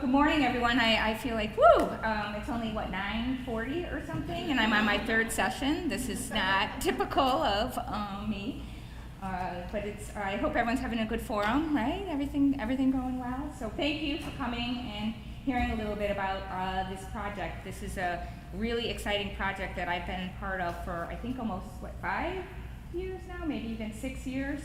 good morning, everyone. I feel like, woo, it's only, 9:40 or something, and I'm on my third session. This is not typical of me, but I hope everyone's having a good forum, right? Everything going well. So thank you for coming and hearing a little bit about this project. This is a really exciting project that I've been part of for, I think, almost, 5 years now, maybe even 6 years.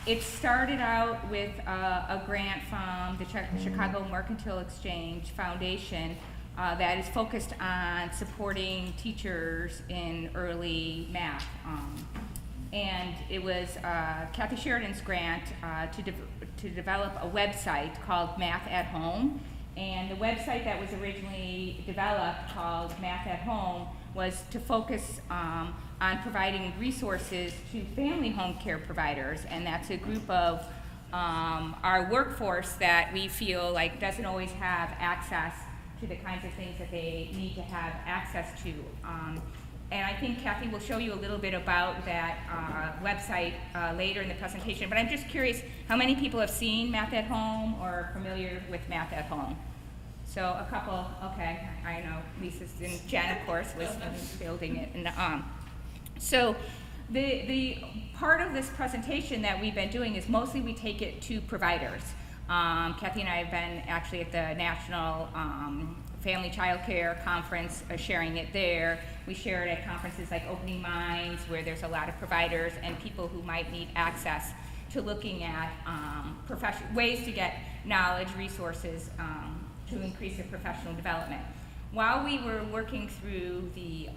It started out with a grant from the Chicago Mercantile Exchange Foundation that is focused on supporting teachers in early math. And it was Kathy Sheridan's grant to develop a website called Math at Home. And the website that was originally developed, called Math at Home, was to focus on providing resources to family home care providers, and that's a group of our workforce that we feel like doesn't always have access to the kinds of things that they need to have access to. And I think Kathy will show you a little bit about that website later in the presentation, but I'm just curious, how many people have seen Math at Home or are familiar with Math at Home? So a couple, okay, I know, Lisa's, and Jen, of course, was building it. And so the part of this presentation that we've been doing is mostly we take it to providers. Kathy and I have been actually at the National Family Child Care Conference, sharing it there. We share it at conferences like Opening Minds, where there's a lot of providers and people who might need access to looking at ways to get knowledge, resources, to increase their professional development. While we were working through the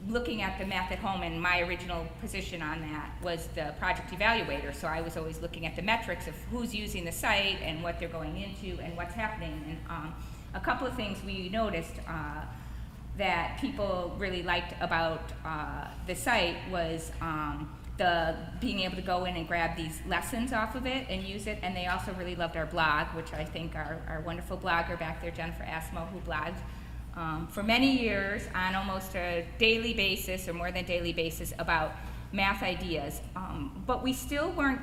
looking at the Math at Home, and my original position on that was the project evaluator, so I was always looking at the metrics of who's using the site and what they're going into and what's happening. And a couple of things we noticed that people really liked about the site was the being able to go in and grab these lessons off of it and use it, and they also really loved our blog, which I think our wonderful blogger back there, Jennifer Asmo, who blogged for many years on almost a daily basis or more than daily basis about math ideas. But we still weren't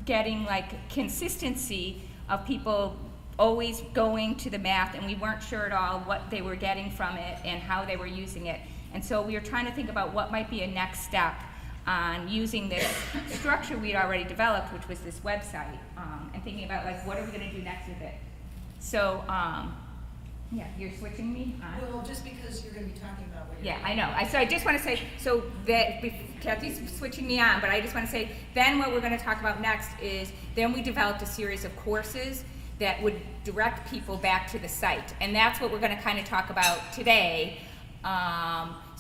getting like consistency of people always going to the math, and we weren't sure at all what they were getting from it and how they were using it. And so we were trying to think about what might be a next step on using this structure we'd already developed, which was this website, and thinking about like what are we going to do next with it. So yeah, you're switching me on? Well, just because you're going to be talking about what you're Yeah, I know. So I just want to say, so that Kathy's switching me on, but I just want to say, then what we're going to talk about next is, then we developed a series of courses that would direct people back to the site. And that's what we're going to kind of talk about today.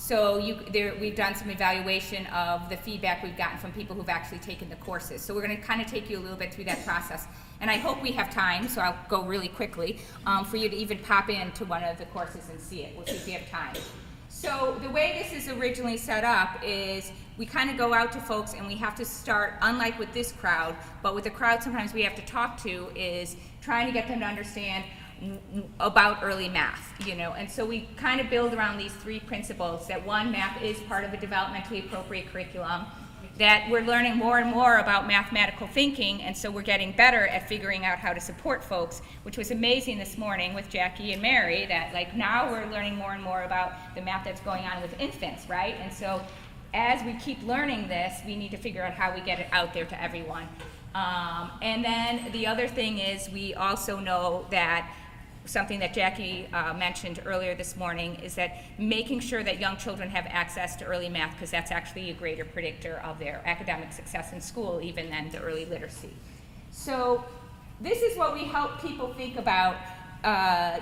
We've done some evaluation of the feedback we've gotten from people who've actually taken the courses. So we're going to kind of take you a little bit through that process. And I hope we have time, so I'll go really quickly, for you to even pop into one of the courses and see it. We'll see if we have time. So the way this is originally set up is we kind of go out to folks and we have to start, unlike with this crowd, but with the crowd sometimes we have to talk to, is trying to get them to understand about early math, and so we kind of build around these three principles: that one, math is part of a developmentally appropriate curriculum, that we're learning more and more about mathematical thinking, and so we're getting better at figuring out how to support folks, which was amazing this morning with Jackie and Mary, that like now we're learning more and more about the math that's going on with infants, right? And so as we keep learning this, we need to figure out how we get it out there to everyone. And then the other thing is, we also know that something that Jackie mentioned earlier this morning is that making sure that young children have access to early math, because that's actually a greater predictor of their academic success in school, even than the early literacy. So this is what we help people think about,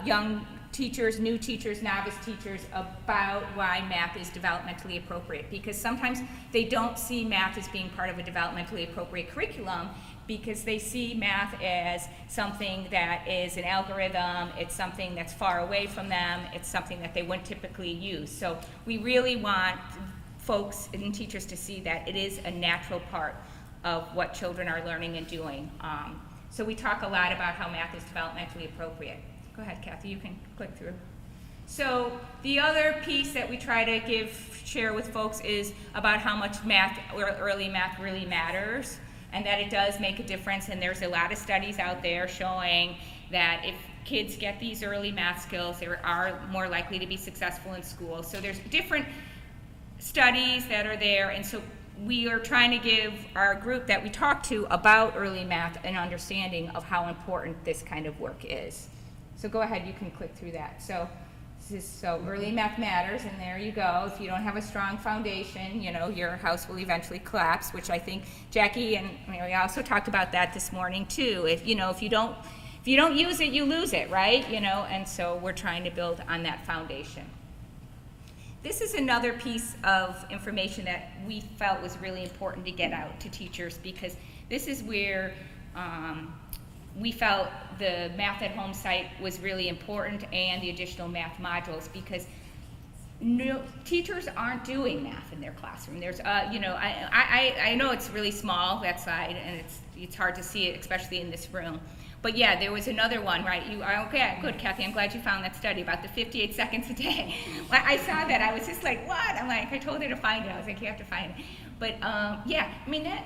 young teachers, new teachers, novice teachers, about why math is developmentally appropriate, because sometimes they don't see math as being part of a developmentally appropriate curriculum, because they see math as something that is an algorithm, it's something that's far away from them, it's something that they wouldn't typically use. So we really want folks and teachers to see that it is a natural part of what children are learning and doing. So we talk a lot about how math is developmentally appropriate. Go ahead, Kathy, you can click through. So the other piece that we try to share with folks is about how much math, or early math, really matters, and that it does make a difference. And there's a lot of studies out there showing that if kids get these early math skills, they are more likely to be successful in school. So there's different studies that are there, and so we are trying to give our group that we talk to about early math an understanding of how important this kind of work is. So go ahead, you can click through that. So early math matters, and there you go. If you don't have a strong foundation, your house will eventually collapse, which I think Jackie and we also talked about that this morning too. If you don't use it, you lose it, right? And so we're trying to build on that foundation. This is another piece of information that we felt was really important to get out to teachers, because this is where we felt the Math at Home site was really important, and the additional math modules, because teachers aren't doing math in their classroom. There's, I know it's really small, that slide, and it's hard to see it, especially in this room. But yeah, there was another one, right? Okay, good, Kathy, I'm glad you found that study about the 58 seconds a day. I saw that, I was just like, what? I told her to find it. I was like, you have to find it. But yeah,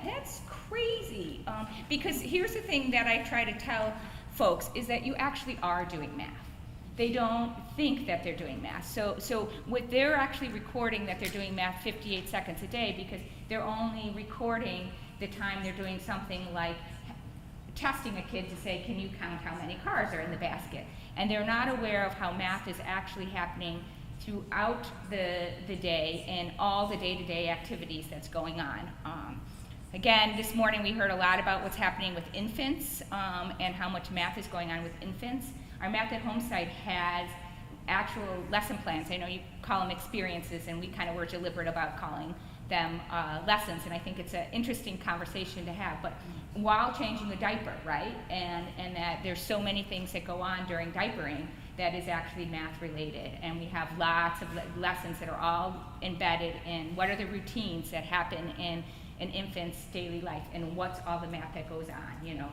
that's crazy. Because here's the thing that I try to tell folks, is that you actually are doing math. They don't think that they're doing math. So what they're actually recording that they're doing math 58 seconds a day, because they're only recording the time they're doing something like testing a kid to say, can you count how many cars are in the basket? And they're not aware of how math is actually happening throughout the day and all the day-to-day activities that's going on. Again, this morning we heard a lot about what's happening with infants and how much math is going on with infants. Our Math at Home site has actual lesson plans. I know you call them experiences, and we kind of were deliberate about calling them lessons, and I think it's an interesting conversation to have, but while changing the diaper, right? And that there's so many things that go on during diapering that is actually math related, and we have lots of lessons that are all embedded in what are the routines that happen in an infant's daily life, and what's all the math that goes on,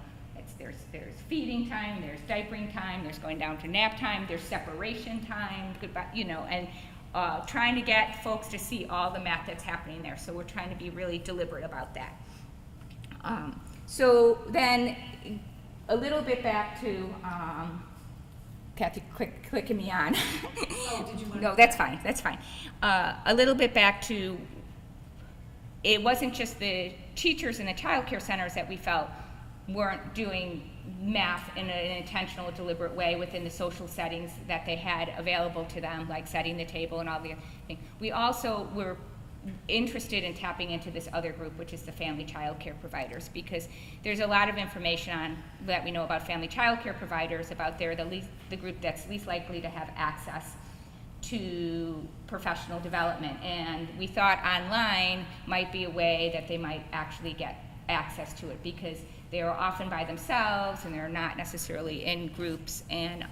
there's feeding time, there's diapering time, there's going down to nap time, there's separation time, goodbye, and trying to get folks to see all the math that's happening there. So we're trying to be really deliberate about that. So then a little bit back to, Kathy clicking me on. Oh, did you want to? No, that's fine. A little bit back to, it wasn't just the teachers in the child care centers that we felt weren't doing math in an intentional, deliberate way within the social settings that they had available to them, like setting the table and all the other things. We also were interested in tapping into this other group, which is the family child care providers, because there's a lot of information that we know about family child care providers, about they're the group that's least likely to have access to professional development, and we thought online might be a way that they might actually get access to it, because they are often by themselves and they're not necessarily in groups, and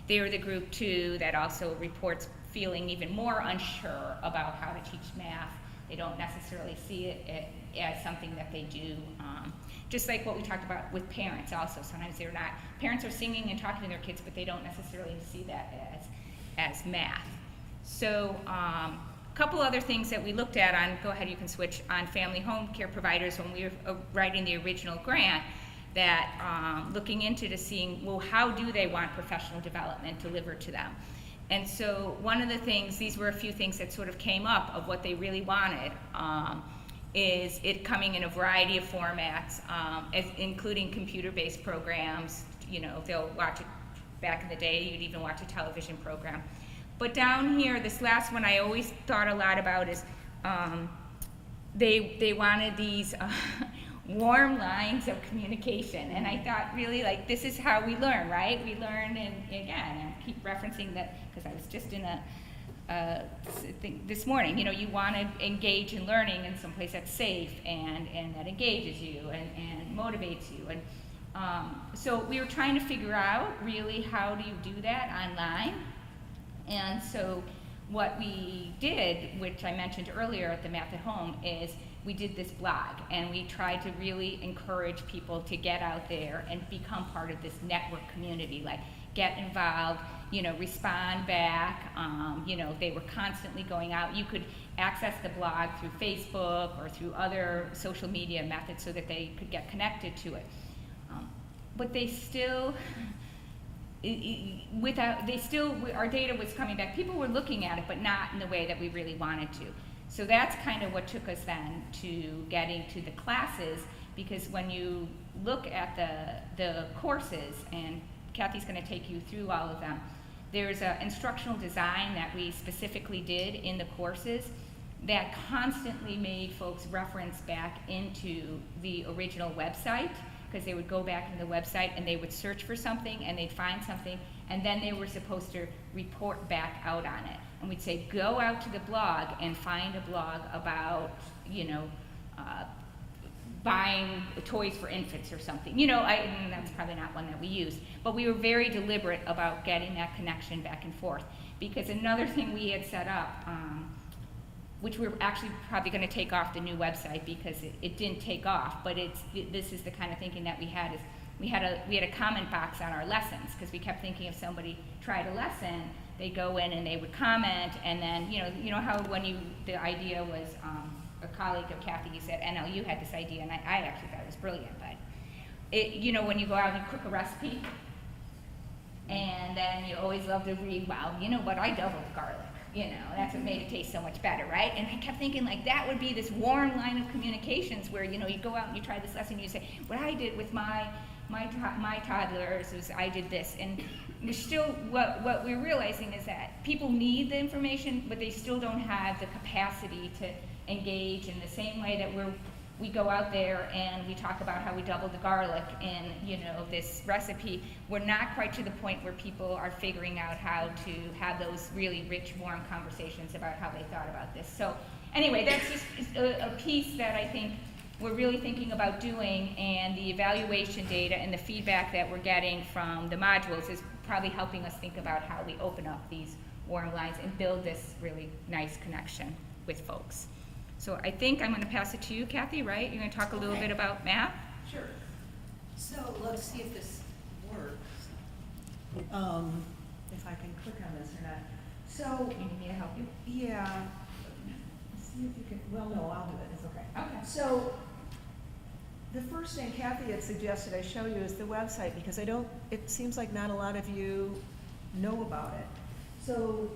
they're the group too that also reports feeling even more unsure about how to teach math. They don't necessarily see it as something that they do. Just like what we talked about with parents also. Sometimes parents are singing and talking to their kids, but they don't necessarily see that as math. So a couple other things that we looked at on, go ahead, you can switch, on family home care providers when we were writing the original grant, that looking into to seeing, well, how do they want professional development delivered to them? And so one of the things, these were a few things that sort of came up of what they really wanted, is it coming in a variety of formats, including computer-based programs. They'll watch it. Back in the day, you'd even watch a television program. But down here, this last one I always thought a lot about is they wanted these warm lines of communication. And I thought, really, this is how we learn, right? We learn, and again, I keep referencing that because I was just in a thing this morning. You want to engage in learning in some place that's safe and that engages you and motivates you. And so we were trying to figure out, really, how do you do that online? And so what we did, which I mentioned earlier at the Math at Home, is we did this blog, and we tried to really encourage people to get out there and become part of this network community, get involved, respond back. They were constantly going out. You could access the blog through Facebook or through other social media methods so that they could get connected to it. But they still without, our data was coming back, people were looking at it, but not in the way that we really wanted to. So that's kind of what took us then to getting to the classes, because when you look at the courses, and Kathy's going to take you through all of them, there's an instructional design that we specifically did in the courses that constantly made folks reference back into the original website, because they would go back into the website and they would search for something and they'd find something, and then they were supposed to report back out on it. And we'd say, go out to the blog and find a blog about, buying toys for infants or something. And that's probably not one that we used. But we were very deliberate about getting that connection back and forth. Because another thing we had set up, which we're actually probably going to take off the new website because it didn't take off, but this is the kind of thinking that we had, is we had a comment box on our lessons, because we kept thinking if somebody tried a lesson, they go in and they would comment, and then you know how the idea was, a colleague of Kathy's at NLU had this idea, and I actually thought it was brilliant, but when you go out and you cook a recipe, and then you always love to read, wow, you know what, I doubled garlic. That's what made it taste so much better, right? And I kept thinking, like, that would be this warm line of communications where, you go out and you try this lesson, and you say, what I did with my toddlers was I did this. And there's still, what we're realizing is that people need the information, but they still don't have the capacity to engage in the same way that we go out there and we talk about how we doubled the garlic in, this recipe. We're not quite to the point where people are figuring out how to have those really rich, warm conversations about how they thought about this. So anyway, that's just a piece that I think we're really thinking about doing, and the evaluation data and the feedback that we're getting from the modules is probably helping us think about how we open up these warm lines and build this really nice connection with folks. So I think I'm going to pass it to you, Kathy, right? You're going to talk a little bit about math? Sure. So let's see if this works. If I can click on this or not. So, You need me to help you? yeah, let's see if you can, well, no, I'll do it, it's okay. Okay. So, the first thing Kathy had suggested I show you is the website, because it seems like not a lot of you know about it. So,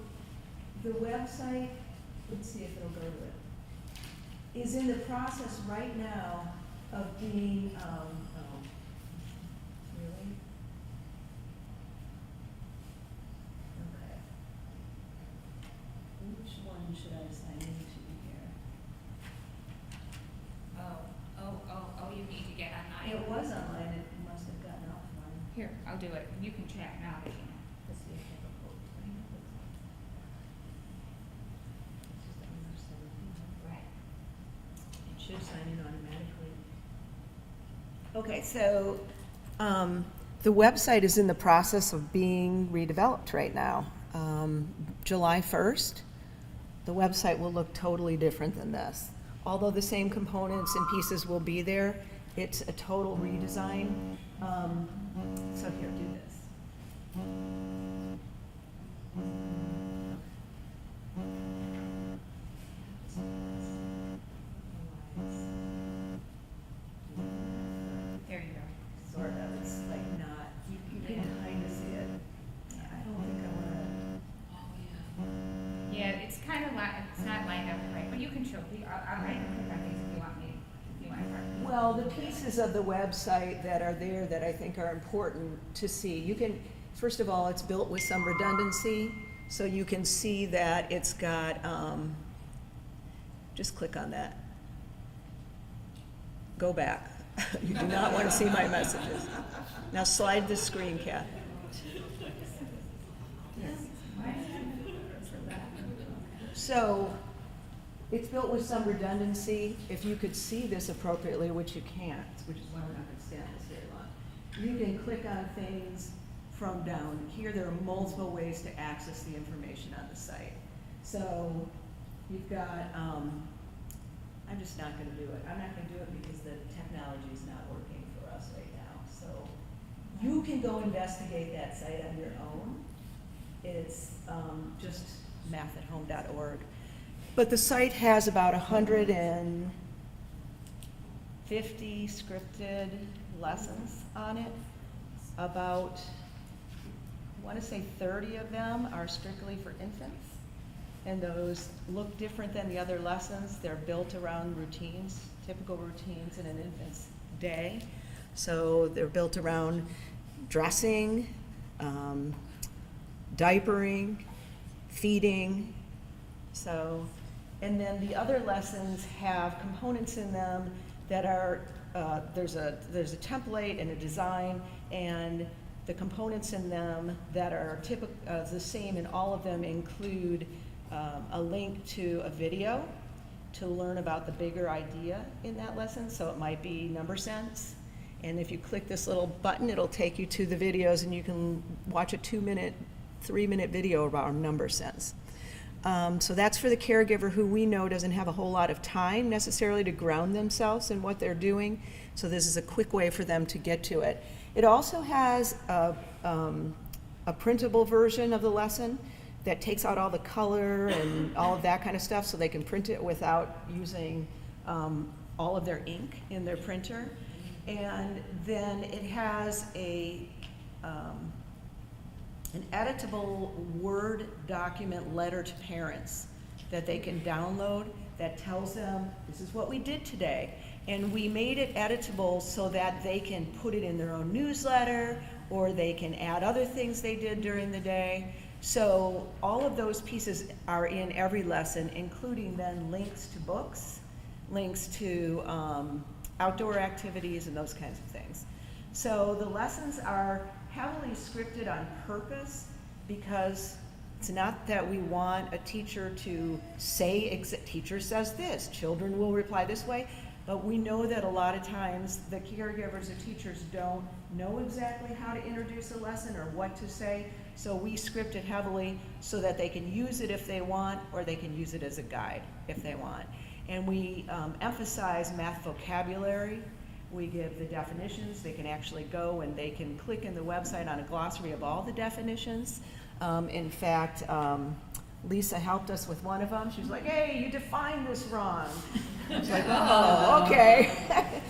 the website, let's see if it'll go to it, is in the process right now of being, really? Okay. Which one should I sign into here? Oh, you need to get online. It was online, it must have gotten offline. Here, I'll do it. You can chat now if you know. Let's see if I have a code. It's just under 17. Right. It should sign in automatically. Okay, so the website is in the process of being redeveloped right now. July 1st, the website will look totally different than this. Although the same components and pieces will be there, it's a total redesign. So here, do this. There you go. Sort of, it's like not, you can kind of see it. I don't think I want to. Yeah, it's kind of it's not lined up right, but you can show. I'll write and click on things if you want me. If you want to. Well, the pieces of the website that are there that I think are important to see, you can, first of all, it's built with some redundancy, so you can see that it's got, just click on that. Go back. You do not want to see my messages. Now slide the screen, Kath. So, it's built with some redundancy. If you could see this appropriately, which you can't, which is why we're not going to stand this very long, you can click on things from down. Here there are multiple ways to access the information on the site. So, you've got, I'm just not going to do it. I'm not going to do it because the technology is not working for us right now. So, you can go investigate that site on your own. It's just mathathome.org. But the site has about 150 scripted lessons on it, about I want to say 30 of them are strictly for infants. And those look different than the other lessons. They're built around routines, typical routines in an infant's day. So they're built around dressing, diapering, feeding. So, and then the other lessons have components in them that are, there's a template and a design, and the components in them that are the same in all of them include a link to a video to learn about the bigger idea in that lesson. So it might be number sense. And if you click this little button, it'll take you to the videos, and you can watch a 2-minute, 3-minute video about number sense. So that's for the caregiver who we know doesn't have a whole lot of time necessarily to ground themselves in what they're doing. So this is a quick way for them to get to it. It also has a printable version of the lesson that takes out all the color and all of that kind of stuff, so they can print it without using all of their ink in their printer. And then it has an editable Word document letter to parents that they can download that tells them, this is what we did today. And we made it editable so that they can put it in their own newsletter, or they can add other things they did during the day. So all of those pieces are in every lesson, including then links to books, links to outdoor activities, and those kinds of things. So the lessons are heavily scripted on purpose, because it's not that we want a teacher to say, teacher says this, children will reply this way, but we know that a lot of times the caregivers or teachers don't know exactly how to introduce a lesson or what to say, so we script it heavily so that they can use it if they want, or they can use it as a guide if they want. And we emphasize math vocabulary. We give the definitions. They can actually go and they can click in the website on a glossary of all the definitions. In fact, Lisa helped us with one of them. She was like, hey, you defined this wrong. I was like, oh, okay.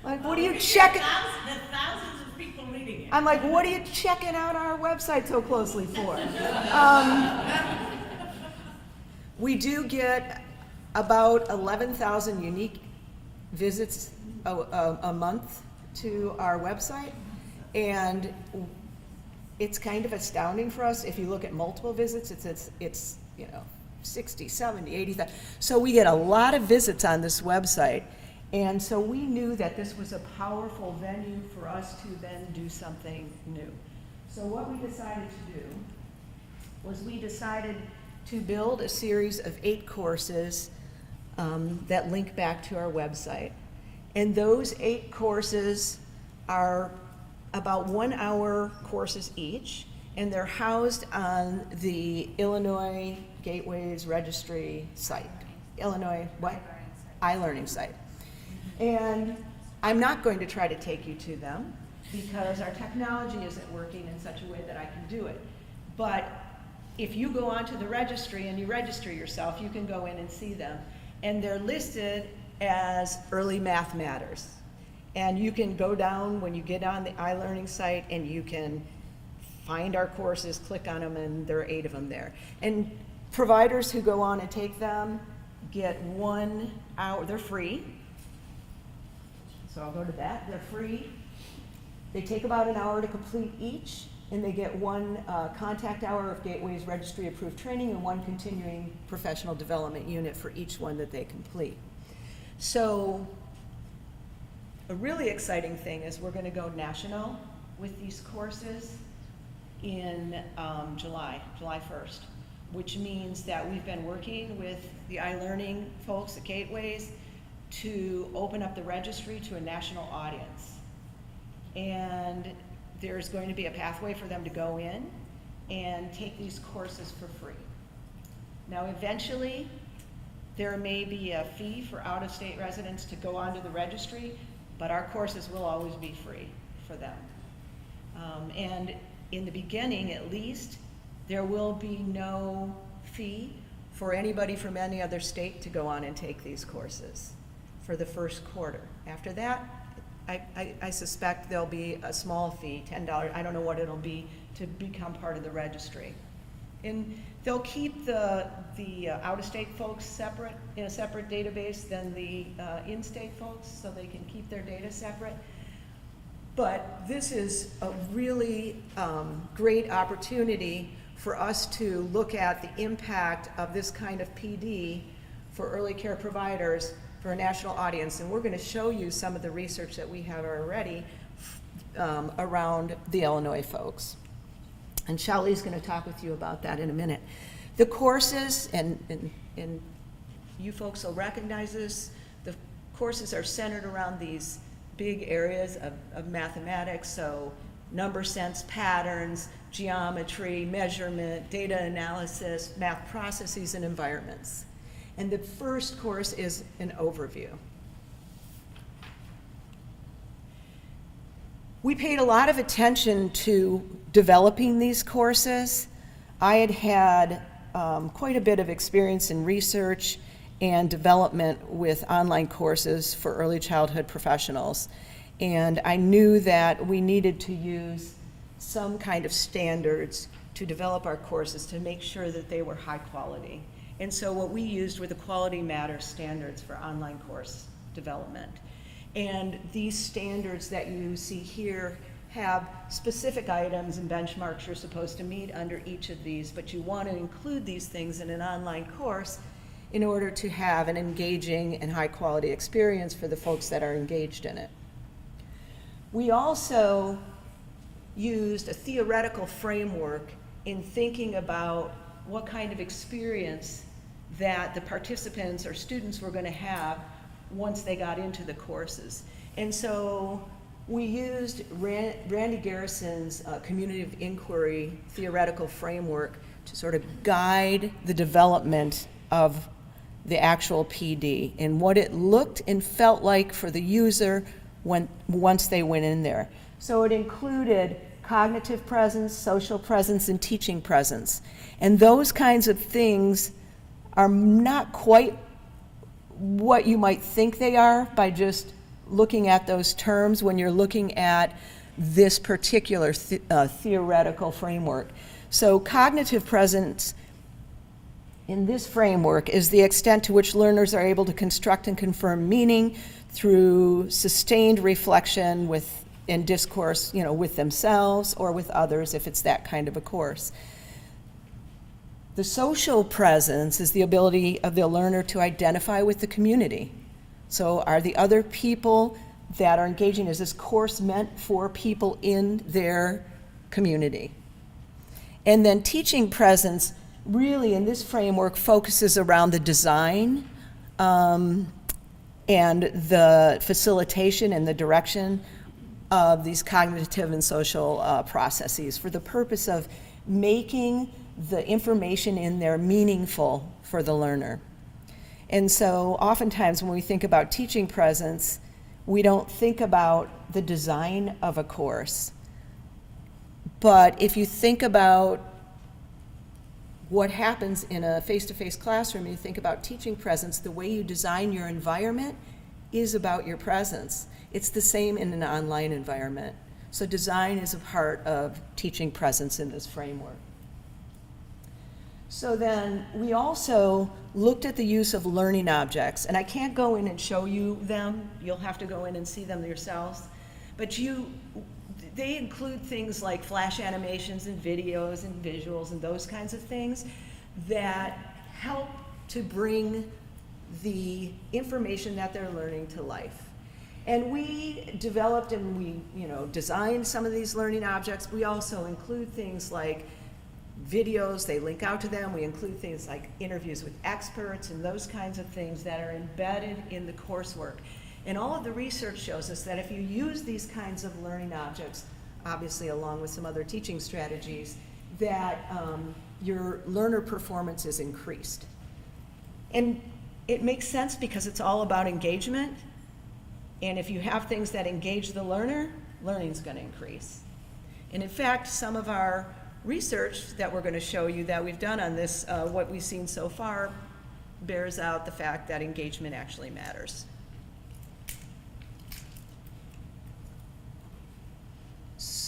Like, what are you checking? Thousands of people reading it. I'm like, what are you checking out our website so closely for? We do get about 11,000 unique visits a month to our website, and it's kind of astounding for us. If you look at multiple visits, it's 60, 70, 80,000. So we get a lot of visits on this website, and so we knew that this was a powerful venue for us to then do something new. So what we decided to do was we decided to build a series of 8 courses that link back to our website. And those 8 courses are about 1-hour courses each, and they're housed on the Illinois Gateways Registry site. Illinois, what? iLearning site. And I'm not going to try to take you to them because our technology isn't working in such a way that I can do it. But if you go onto the registry and you register yourself, you can go in and see them. And they're listed as Early Math Matters. And you can go down when you get on the iLearning site and you can find our courses, click on them, and there are 8 of them there. And providers who go on and take them get 1 hour, they're free. So I'll go to that, they're free. They take about an hour to complete each, and they get 1 contact hour of Gateways Registry approved training and 1 continuing professional development unit for each one that they complete. So a really exciting thing is we're going to go national with these courses in July 1st, which means that we've been working with the iLearning folks at Gateways to open up the registry to a national audience. And there's going to be a pathway for them to go in and take these courses for free. Now eventually, there may be a fee for out-of-state residents to go onto the registry, but our courses will always be free for them. And in the beginning, at least, there will be no fee for anybody from any other state to go on and take these courses for the first quarter. After that, I suspect there'll be a small fee, $10, I don't know what it'll be, to become part of the registry. And they'll keep the out-of-state folks separate, in a separate database than the in-state folks, so they can keep their data separate. But this is a really great opportunity for us to look at the impact of this kind of PD for early care providers for a national audience. And we're going to show you some of the research that we have already around the Illinois folks. And Shelley's going to talk with you about that in a minute. The courses, and you folks will recognize this, the courses are centered around these big areas of mathematics, so number sense patterns, geometry, measurement, data analysis, math processes, and environments. And the first course is an overview. We paid a lot of attention to developing these courses. I had quite a bit of experience in research and development with online courses for early childhood professionals. And I knew that we needed to use some kind of standards to develop our courses to make sure that they were high quality. And so what we used were the Quality Matters standards for online course development. And these standards that you see here have specific items and benchmarks you're supposed to meet under each of these, but you want to include these things in an online course in order to have an engaging and high quality experience for the folks that are engaged in it. We also used a theoretical framework in thinking about what kind of experience that the participants or students were going to have once they got into the courses. And so we used Randy Garrison's community of inquiry theoretical framework to sort of guide the development of the actual PD and what it looked and felt like for the user once they went in there. So it included cognitive presence, social presence, and teaching presence. And those kinds of things are not quite what you might think they are by just looking at those terms when you're looking at this particular theoretical framework. So cognitive presence in this framework is the extent to which learners are able to construct and confirm meaning through sustained reflection in discourse, with themselves or with others if it's that kind of a course. The social presence is the ability of the learner to identify with the community. So are the other people that are engaging, is this course meant for people in their community? And then teaching presence really in this framework focuses around the design and the facilitation and the direction of these cognitive and social processes for the purpose of making the information in there meaningful for the learner. And so oftentimes when we think about teaching presence, we don't think about the design of a course. But if you think about what happens in a face-to-face classroom, you think about teaching presence, the way you design your environment is about your presence. It's the same in an online environment. So design is a part of teaching presence in this framework. So then we also looked at the use of learning objects, and I can't go in and show you them. You'll have to go in and see them yourselves. But they include things like flash animations and videos and visuals and those kinds of things that help to bring the information that they're learning to life. And we developed and we designed some of these learning objects. We also include things like videos, they link out to them. We include things like interviews with experts and those kinds of things that are embedded in the coursework. And all of the research shows us that if you use these kinds of learning objects, obviously along with some other teaching strategies, that your learner performance is increased. And it makes sense because it's all about engagement. And if you have things that engage the learner, learning's going to increase. And in fact, some of our research that we're going to show you that we've done on this, what we've seen so far, bears out the fact that engagement actually matters.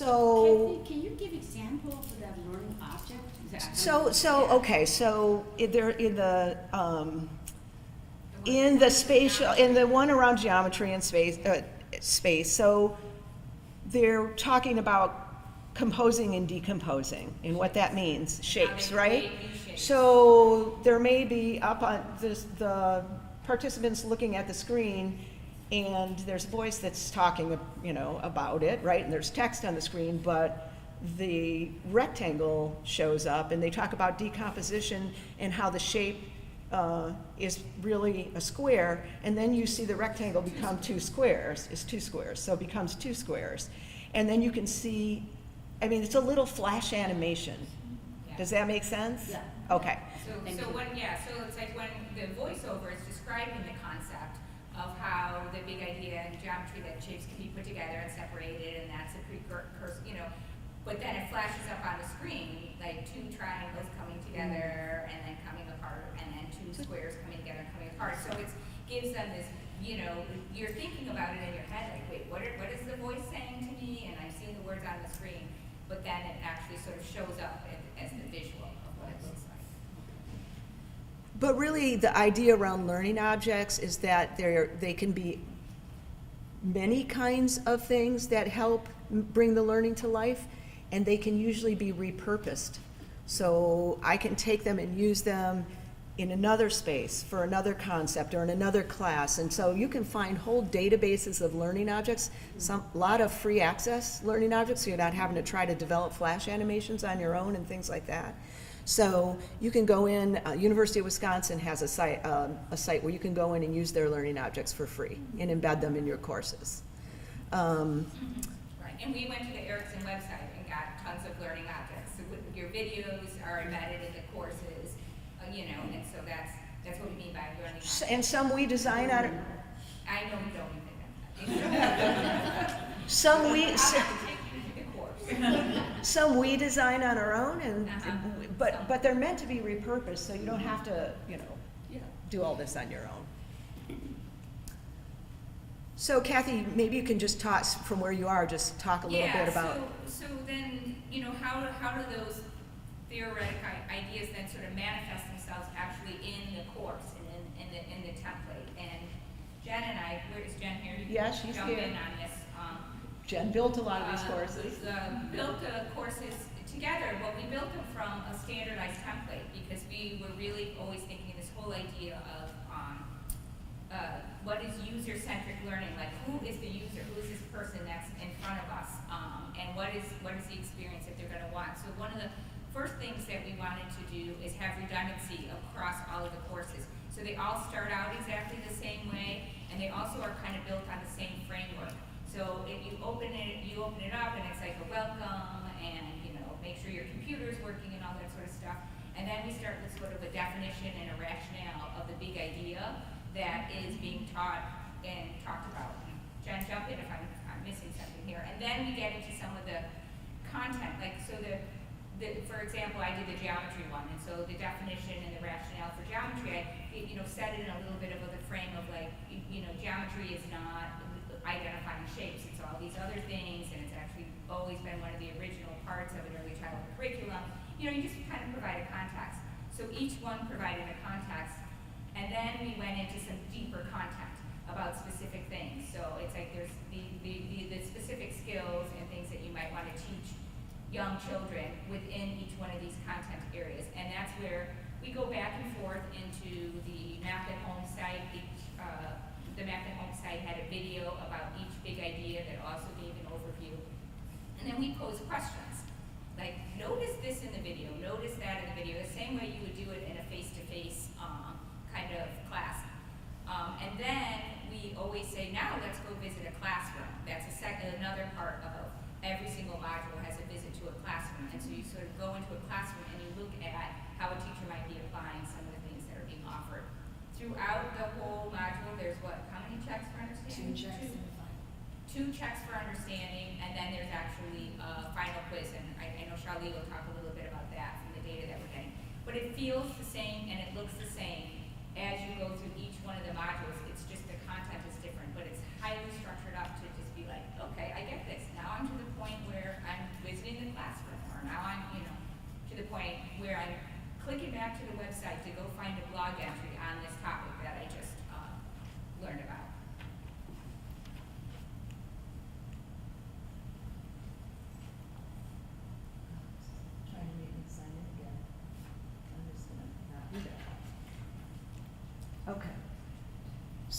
So, Kathy, can you give example of that learning object? Is that- okay, so they're in the spatial, in the one around geometry and space, so they're talking about composing and decomposing and what that means, shapes, right? create new shapes. So there may be up on this, the participants looking at the screen, and there's a voice that's talking, about it, right? And there's text on the screen, but the rectangle shows up, and they talk about decomposition and how the shape is really a square, and then you see the rectangle become two squares, so it becomes two squares. And then you can see, it's a little flash animation. Yeah. Does that make sense? Yeah. Okay. So it's like when the voiceover is describing the concept of how the big idea in geometry that shapes can be put together and separated, and that's a precursor, but then it flashes up on the screen, like two triangles coming together and then coming apart, and then two squares coming together and coming apart. So it gives them this, you're thinking about it in your head, like, wait, what is the voice saying to me? And I'm seeing the words on the screen, but then it actually sort of shows up as the visual of what it looks like. But really, the idea around learning objects is that they can be many kinds of things that help bring the learning to life, and they can usually be repurposed. So I can take them and use them in another space for another concept or in another class. And so you can find whole databases of learning objects, a lot of free access learning objects, so you're not having to try to develop flash animations on your own and things like that. So you can go in, University of Wisconsin has a site where you can go in and use their learning objects for free and embed them in your courses. Right, and we went to the Erickson website and got tons of learning objects. So your videos are embedded in the courses, and so that's what we mean by learning objects. And some we design out of, I know we don't even that. some we, I'll have to take you to the course. some we design on our own, and Uh-huh. but they're meant to be repurposed, so you don't have to, do all this on your own. So Kathy, maybe you can just talk from where you are, just talk a little bit about. So then, how do those theoretical ideas then sort of manifest themselves actually in the course and in the template? And Jen and I, where is Jen here? You can Yeah, she's jump here. in on this. Jen built a lot of these courses. Built the courses together, but we built them from a standardized template because we were really always thinking this whole idea of what is user-centric learning, like who is the user, who is this person that's in front of us, and what is the experience that they're going to want. So one of the first things that we wanted to do is have redundancy across all of the courses. So they all start out exactly the same way, and they also are kind of built on the same framework. So if you open it up, and it's like a welcome, and make sure your computer's working and all that sort of stuff. And then we start with sort of a definition and a rationale of the big idea that is being taught and talked about. Jen, jump in if I'm missing something here. And then we get into some of the content, like so for example, I did the geometry one, and so the definition and the rationale for geometry, I set it in a little bit of the frame of like, geometry is not identifying shapes, it's all these other things, and it's actually always been one of the original parts of an early childhood curriculum. You just kind of provide a context. So each one provided a context, and then we went into some deeper content about specific things. So it's like there's the specific skills and things that you might want to teach young children within each one of these content areas. And that's where we go back and forth into the Math at Home site. The Math at Home site had a video about each big idea that also gave an overview. And then we pose questions. Like, notice this in the video, notice that in the video, the same way you would do it in a face-to-face kind of class. And then we always say, now let's go visit a classroom. That's another part of every single module has a visit to a classroom. And so you sort of go into a classroom and you look at how a teacher might be applying some of the things that are being offered. Throughout the whole module, there's how many checks for understanding? Two checks for understanding, and then there's actually a final quiz, and I know Charlie will talk a little bit about that from the data that we're getting. But it feels the same and it looks the same as you go through each one of the modules. It's just the content is different, but it's highly structured up to just be like, okay, I get this. Now I'm to the point where I'm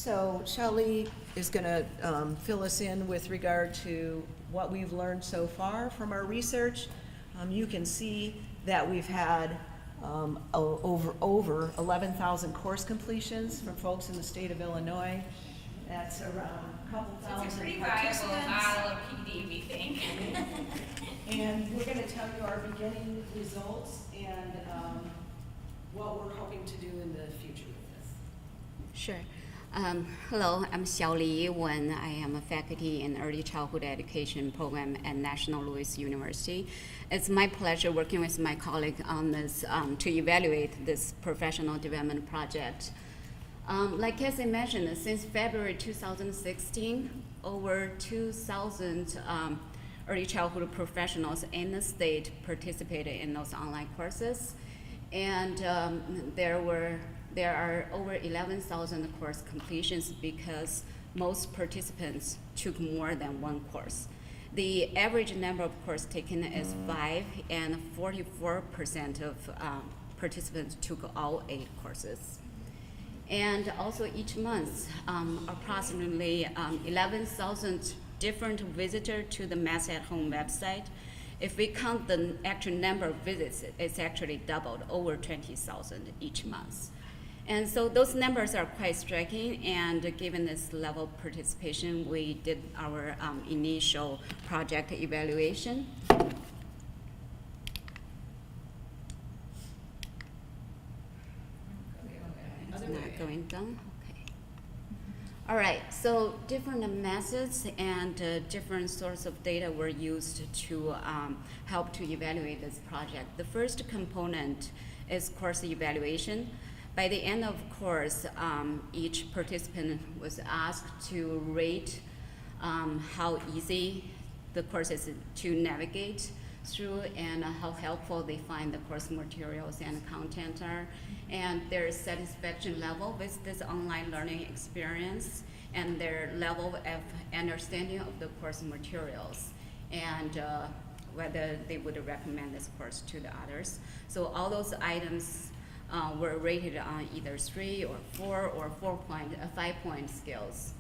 So Shelley is going to fill us in with regard to what we've learned so far from our research. You can see that we've had over 11,000 course completions from folks in the state of Illinois. That's around a couple It's a thousand pretty viable participants. model of PD, we think. And we're going to tell you our beginning results and what we're hoping to do in the future with this. Sure. Hello, I'm Xiao Li Wen. I am a faculty in early childhood education program at National Louis University. It's my pleasure working with my colleague on this to evaluate this professional development project. Like Cassie mentioned, since February 2016, over 2,000 early childhood professionals in the state participated in those online courses. And there are over 11,000 course completions because most participants took more than one course. The average number of courses taken is 5, and 44% of participants took all 8 courses. And also each month, approximately 11,000 different visitors to the Mass at Home website. If we count the actual number of visits, it's actually doubled, over 20,000 each month. And so those numbers are quite striking, and given this level of participation, we did our initial project evaluation. It's not going down, okay. All right, so different methods and different sources of data were used to help to evaluate this project. The first component is course evaluation. By the end of course, each participant was asked to rate how easy the course is to navigate through and how helpful they find the course materials and content are, and their satisfaction level with this online learning experience and their level of understanding of the course materials, and whether they would recommend this course to the others. So all those items were rated on either 3 or 4 or 5-point scales.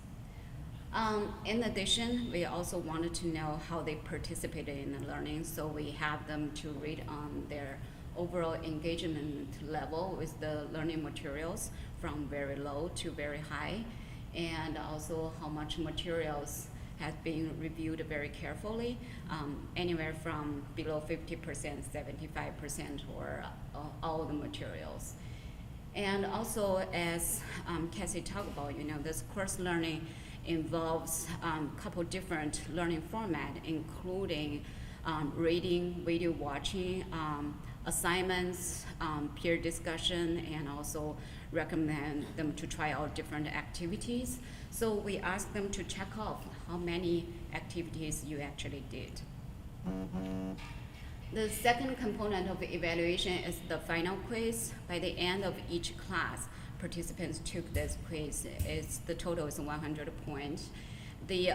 In addition, we also wanted to know how they participated in the learning, so we have them to rate on their overall engagement level with the learning materials from very low to very high, and also how much materials had been reviewed very carefully, anywhere from below 50%, 75%, or all the materials. And also, as Cassie talked about, this course learning involves a couple different learning formats, including reading, video watching, assignments, peer discussion, and also recommend them to try out different activities. So we ask them to check off how many activities you actually did. The second component of the evaluation is the final quiz. By the end of each class, participants took this quiz. The total is 100 points. The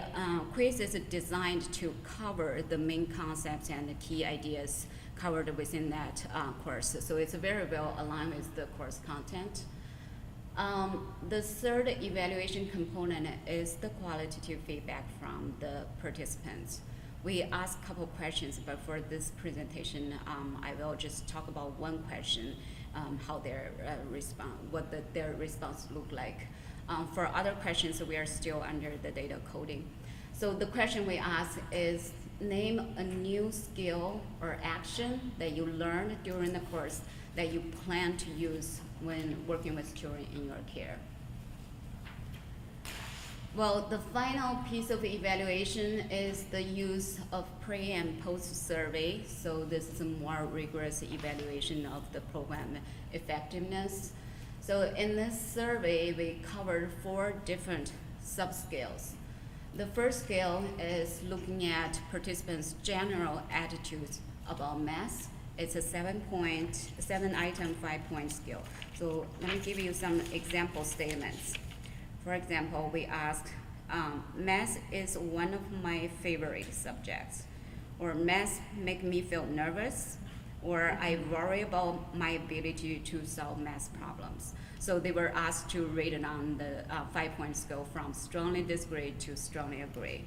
quiz is designed to cover the main concepts and the key ideas covered within that course. So it's very well aligned with the course content. The third evaluation component is the qualitative feedback from the participants. We asked a couple questions, but for this presentation, I will just talk about one question, how their their response looked like. For other questions, we are still under the data coding. So the question we asked is, name a new skill or action that you learned during the course that you plan to use when working with children in your care. Well, the final piece of evaluation is the use of pre and post survey. So this is a more rigorous evaluation of the program effectiveness. So in this survey, we covered 4 different subscales. The first scale is looking at participants' general attitudes about math. It's a 7-item, 5-point scale. So let me give you some example statements. For example, we asked, math is one of my favorite subjects, or math make me feel nervous, or I worry about my ability to solve math problems. So they were asked to rate it on the 5-point scale from strongly disagree to strongly agree.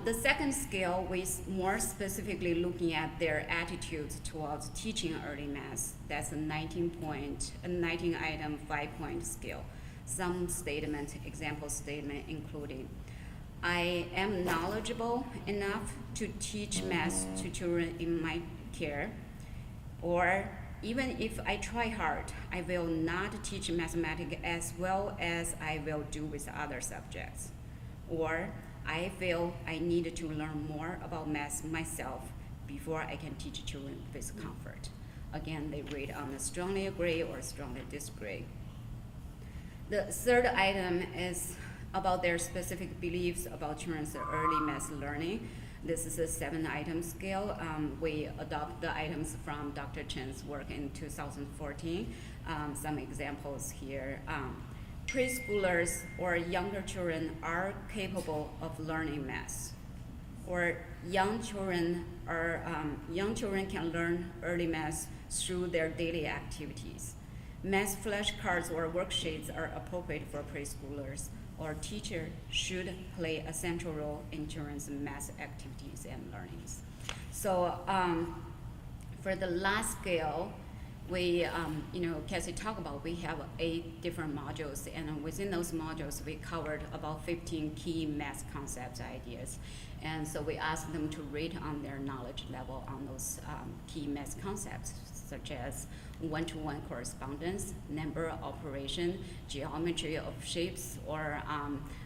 The second scale was more specifically looking at their attitudes towards teaching early math. That's a 19 item 5-point scale. Some statements, example statement including, I am knowledgeable enough to teach math to children in my care, or even if I try hard, I will not teach mathematics as well as I will do with other subjects. Or I feel I need to learn more about math myself before I can teach children with comfort. Again, they rate on the strongly agree or strongly disagree. The third item is about their specific beliefs about children's early math learning. This is a 7-item scale. We adopt the items from Dr. Chen's work in 2014. Some examples here. Preschoolers or younger children are capable of learning math, or young children can learn early math through their daily activities. Math flashcards or worksheets are appropriate for preschoolers, or teachers should play a central role in children's math activities and learnings. So for the last scale, we, Cassie talked about, we have 8 different modules, and within those modules, we covered about 15 key math concepts, ideas. And so we asked them to rate on their knowledge level on those key math concepts, such as one-to-one correspondence, number operation, geometry of shapes, or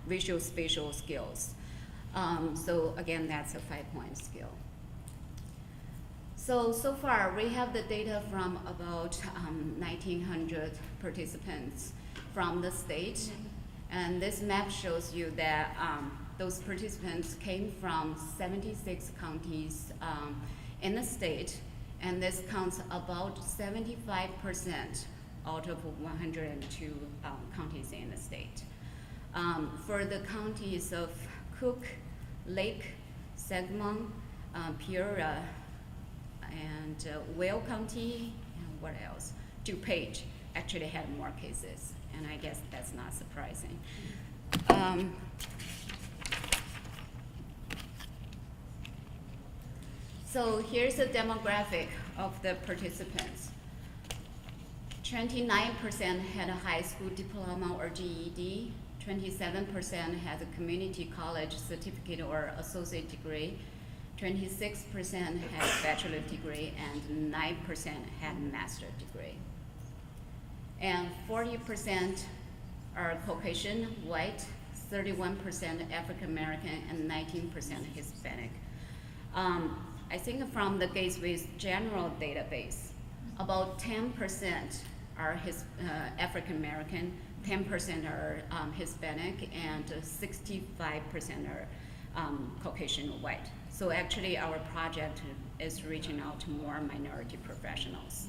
visual spatial skills. So again, that's a 5-point scale. So far, we have the data from about 1,900 participants from the state. And this map shows you that those participants came from 76 counties in the state. And this counts about 75% out of 102 counties in the state. For the counties of Cook, Lake, Sangamon, Peoria, and Whale County, and what else? DuPage actually had more cases, and I guess that's not surprising. So here's a demographic of the participants. 29% had a high school diploma or GED, 27% had a community college certificate or associate degree, 26% had a bachelor degree, and 9% had master degree. And 40% are Caucasian, white, 31% African American, and 19% Hispanic. I think from the Gateway's general database, about 10% are African American, 10% are Hispanic, and 65% are Caucasian white. So actually our project is reaching out to more minority professionals.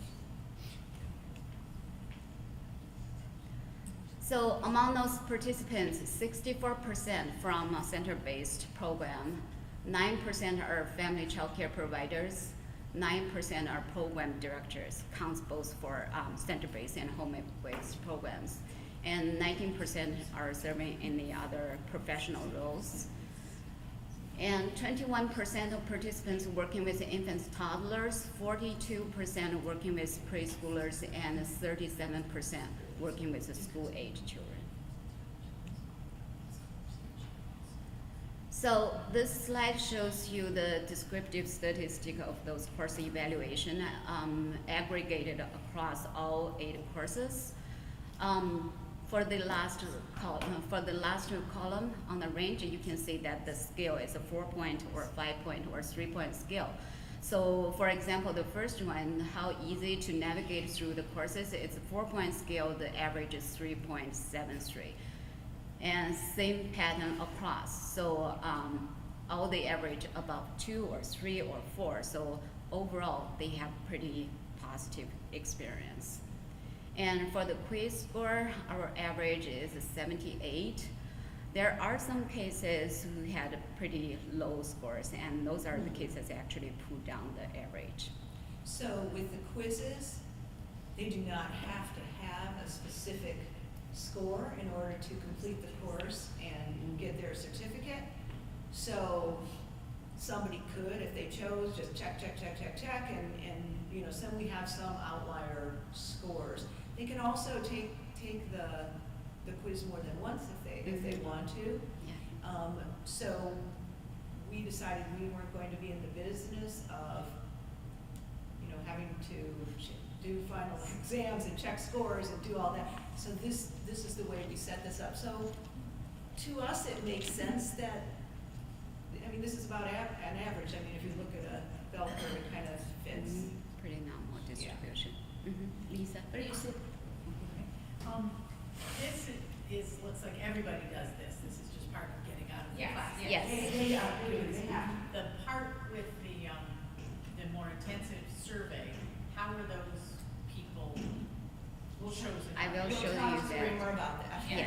So among those participants, 64% from a center-based program, 9% are family child care providers, 9% are program directors, counts both for center-based and home-based programs, and 19% are serving in the other professional roles. And 21% of participants working with infants, toddlers, 42% working with preschoolers, and 37% working with school-age children. So this slide shows you the descriptive statistic of those course evaluation aggregated across all 8 courses. For the last column on the range, you can see that the scale is a 4-point or 5-point or 3-point scale. So for example, the first one, how easy to navigate through the courses, it's a 4-point scale, the average is 3.73. And same pattern across. So all the average above 2 or 3 or 4. So overall, they have pretty positive experience. And for the quiz score, our average is 78. There are some cases who had pretty low scores, and those are the cases that actually pull down the average. So with the quizzes, they do not have to have a specific score in order to complete the course and get their certificate. So somebody could, if they chose, just check, and, you know, we have some outlier scores. They can also take the quiz more than once if they want to. Yeah. So we decided we weren't going to be in the business of, you know, having to do final exams and check scores and do all that. So this is the way we set this up. So to us, it makes sense that, I mean, this is about an average. I mean, if you look at a bell curve, it kind of fits. Pretty normal distribution. Lisa? But you said, this is, looks like everybody does this. This is just part of getting out of the Yes, class. yes. They are doing, they have. The part with the more intensive survey, how are those people chosen? I will show You'll you talk to me more that. about that. Yeah.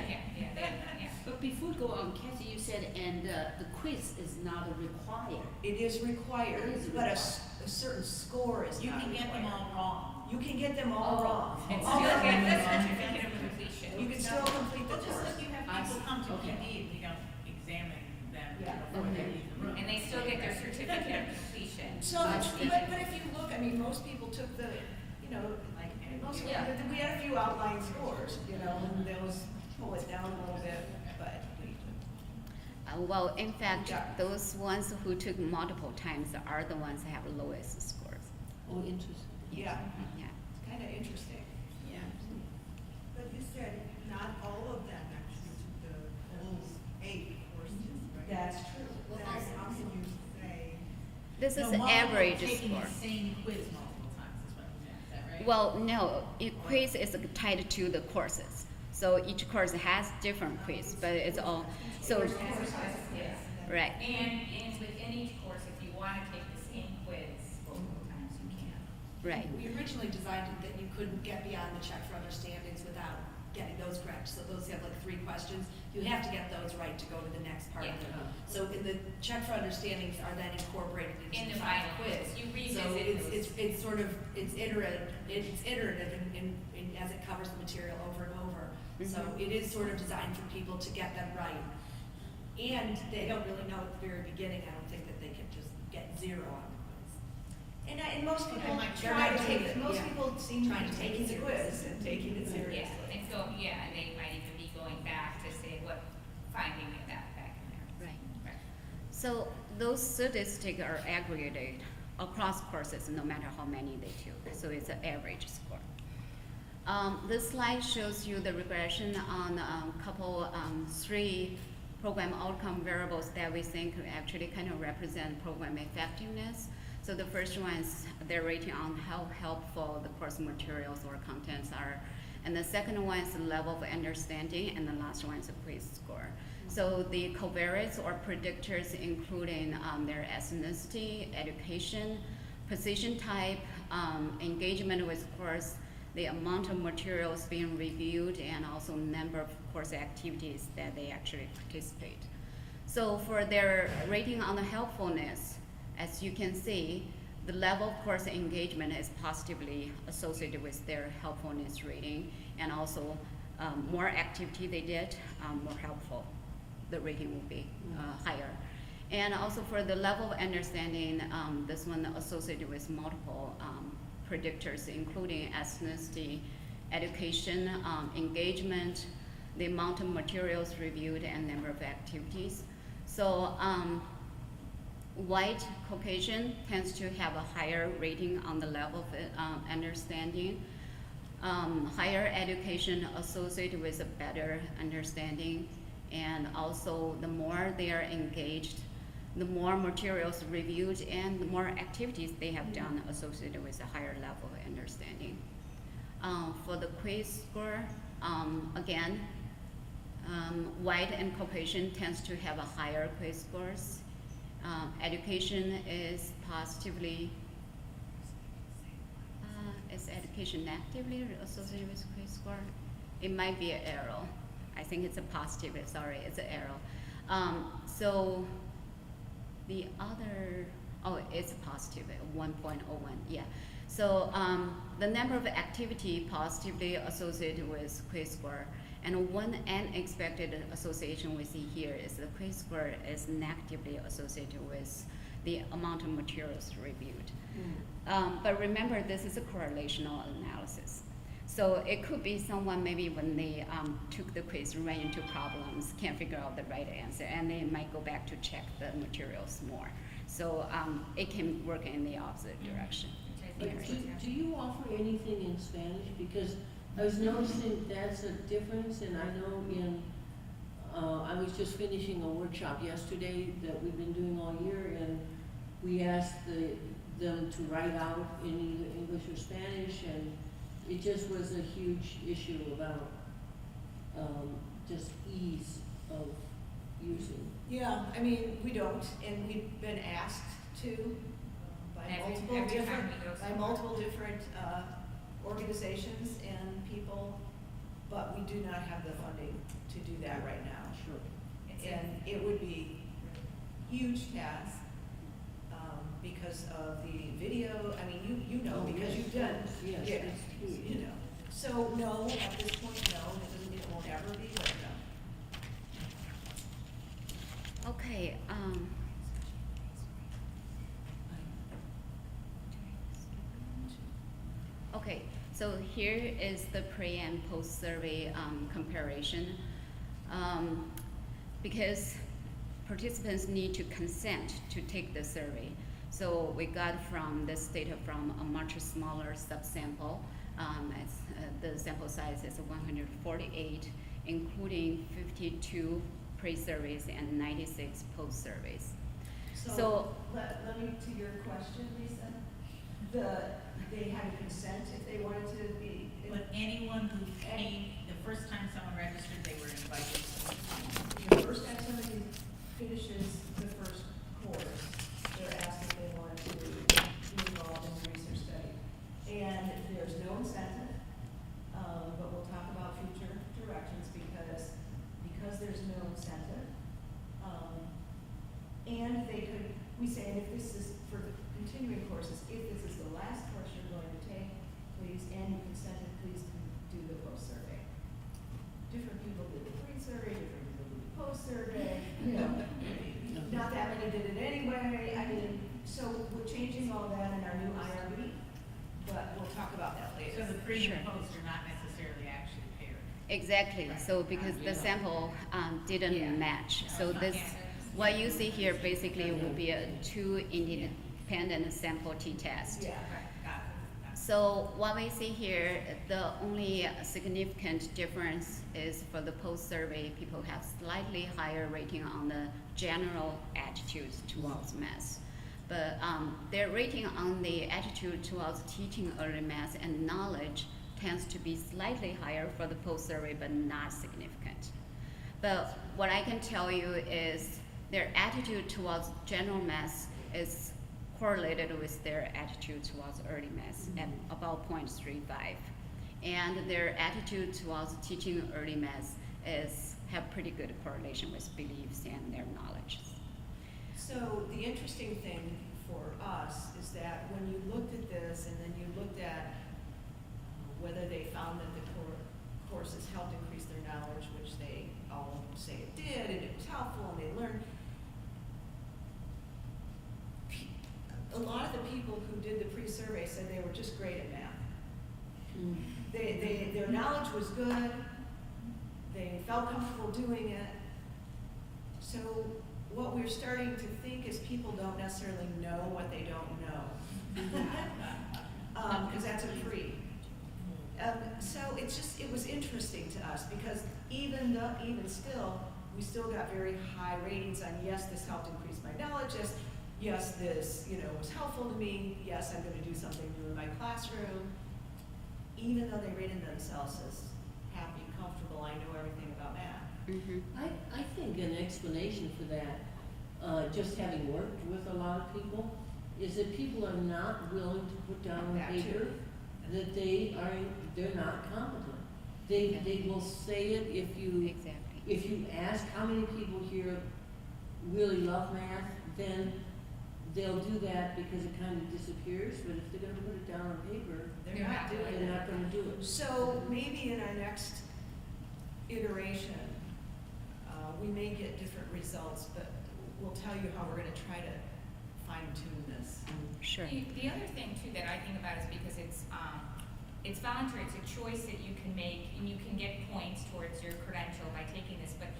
But before we go on, Kathy, you said, and the quiz is not required. It is required, It is but required. a certain score is You not can get them required. all wrong. You can get them all Oh. wrong. And All still that get means- the certificate of completion. You can still complete the Well, just course. like you have I people see. come to Okay. PD, we don't examine them Yeah. before they leave the room. And they still get their certificate of completion. So, but if you look, I mean, most people took the, you know, like, most, Yeah. we had a few outline scores, you know, and those pull it down a little bit, but we, Well, in fact, Yeah. those ones who took multiple times are the ones that have lowest scores. Oh, interesting. yeah, Yeah. it's kind of interesting. Yeah. But you said not all of them actually took the whole 8 courses, right? That's true. Then how can you say, This is No, the multiple average taking score. the same quiz multiple times is what you meant, is that right? Well, no, quiz is tied to the courses. So each course has different quiz, but it's all, so, Yes. right. And within each course, if you want to take the same quiz multiple times, you can. Right. We originally designed it that you couldn't get beyond the check for understandings without getting those correct. So those have like 3 questions. You have to get those right to go to the next part of it. Yeah. So in the check for understandings are then incorporated In into the the final final quiz. quiz. You So revisit it's sort of, it's iterative in as it covers the material over and over. So Mhm. it is sort of designed for people to get them right. And they don't really know at the very beginning, I don't think that they can just get 0 on the quiz. And most people And like, try to they're take, not it. doing most it, yeah. people seem to Trying be to take taking it the quiz and taking it Yeah, seriously. and so, yeah, and they might even be going back to say what finding they got back in there. Right. Right. So those statistics are aggregated across courses, no matter how many they took. So it's an average score. This slide shows you the regression on couple 3 program outcome variables that we think actually kind of represent program effectiveness. So the first one is their rating on how helpful the course materials or contents are. And the second one is the level of understanding, and the last one is the quiz score. So the covariates or predictors including their ethnicity, education, position type, engagement with course, the amount of materials being reviewed, and also number of course activities that they actually participate. So for their rating on the helpfulness, as you can see, the level of course engagement is positively associated with their helpfulness rating, and also more activity they did, more helpful, the rating will be higher. And also for the level of understanding, this one associated with multiple predictors, including ethnicity, education, engagement, the amount of materials reviewed, and number of activities. So white Caucasian tends to have a higher rating on the level of understanding. Higher education associated with a better understanding, and also the more they are engaged, the more materials reviewed, and the more activities they have done associated with a higher level of understanding. For the quiz score, again, white and Caucasian tends to have a higher quiz scores. Education is positively, is education negatively associated with quiz score? It might be an arrow. I think it's a positive, sorry, it's an arrow. So the other, oh, it's positive, 1.01, yeah. So the number of activity positively associated with quiz score, and one unexpected association we see here is the quiz score is negatively associated with the amount of materials reviewed. But remember, this is a correlational analysis. So it could be someone maybe when they took the quiz, ran into problems, can't figure out the right answer, and they might go back to check the materials more. So it can work in the opposite direction. But do you offer anything in Spanish? Because I was noticing that's a difference, and I know I was just finishing a workshop yesterday that we've been doing all year, and we asked them to write out in either English or Spanish, and it just was a huge issue about just ease of using. Yeah, I mean, we don't, and we've been asked to by multiple different organizations and people, but we do not have the funding to do that right now. Sure. And it would be huge task, because of the video, I mean, you know, Oh, because yes. you've done. Yes, Yeah, it's huge. you know. So, no, at this point, no, it doesn't mean it won't ever be, but no. Okay. Okay, so here is the pre and post survey comparison. Because participants need to consent to take the survey. So we got from this data from a much smaller subsample. The sample size is 148, including 52 pre-surveys and 96 post-surveys. So- Let me, to your question, Lisa, they had to consent if they wanted to be. But anyone who came, the first time someone registered, they were invited. The first time somebody finishes the first course, they're asked if they want to be involved in the research study. And there's no incentive, but we'll talk about future directions because there's no incentive. And they could, we say, and if this is for the continuing courses, if this is the last course you're going to take, please, and you consented, please do the post-survey. Different people did the pre-survey, different people did the post-survey, you know. Not that many did it anyway, I mean, so we're changing all that in our new IRB, but we'll talk about that later. So the pre Sure. and post are not necessarily actually paired. Exactly. Right. So because the sample didn't Yeah. match, so this what you see here basically will be a two independent sample t-test. Yeah. Right, got it. So what we see here, the only significant difference is for the post-survey, people have slightly higher rating on the general attitudes towards math. But their rating on the attitude towards teaching early math and knowledge tends to be slightly higher for the post-survey, but not significant. But what I can tell you is their attitude towards general math is correlated with their attitude towards early math at about 0.35. And their attitude towards teaching early math have pretty good correlation with beliefs and their knowledge. So the interesting thing for us is that when you looked at this and then you looked at whether they found that the courses helped increase their knowledge, which they all say it did, and it was helpful, and they learned. A lot of the people who did the pre-survey said they were just great at math. Their knowledge was good, they felt comfortable doing it. So what we're starting to think is people don't necessarily know what they don't know. Because that's a pre. So it was interesting to us because even still, we still got very high ratings on yes, this helped increase my knowledge, yes, this was helpful to me, yes, I'm going to do something new in my classroom. Even though they rated themselves as happy, comfortable, I know everything about math. Mm-hmm. I think an explanation for that, just having worked with a lot of people, is that people are not willing to put down on That too. paper that they're not competent. They will say it Exactly. if you ask how many people here really love math, then they'll do that because it kind of disappears, but if they're gonna put it down on paper, They're not doing they're it. not gonna do it. So maybe in our next iteration, we may get different results, but we'll tell you how we're gonna try to fine tune this. Sure. The other thing too that I think about is because it's voluntary, it's a choice that you can make, and you can get points towards your credential by taking this, but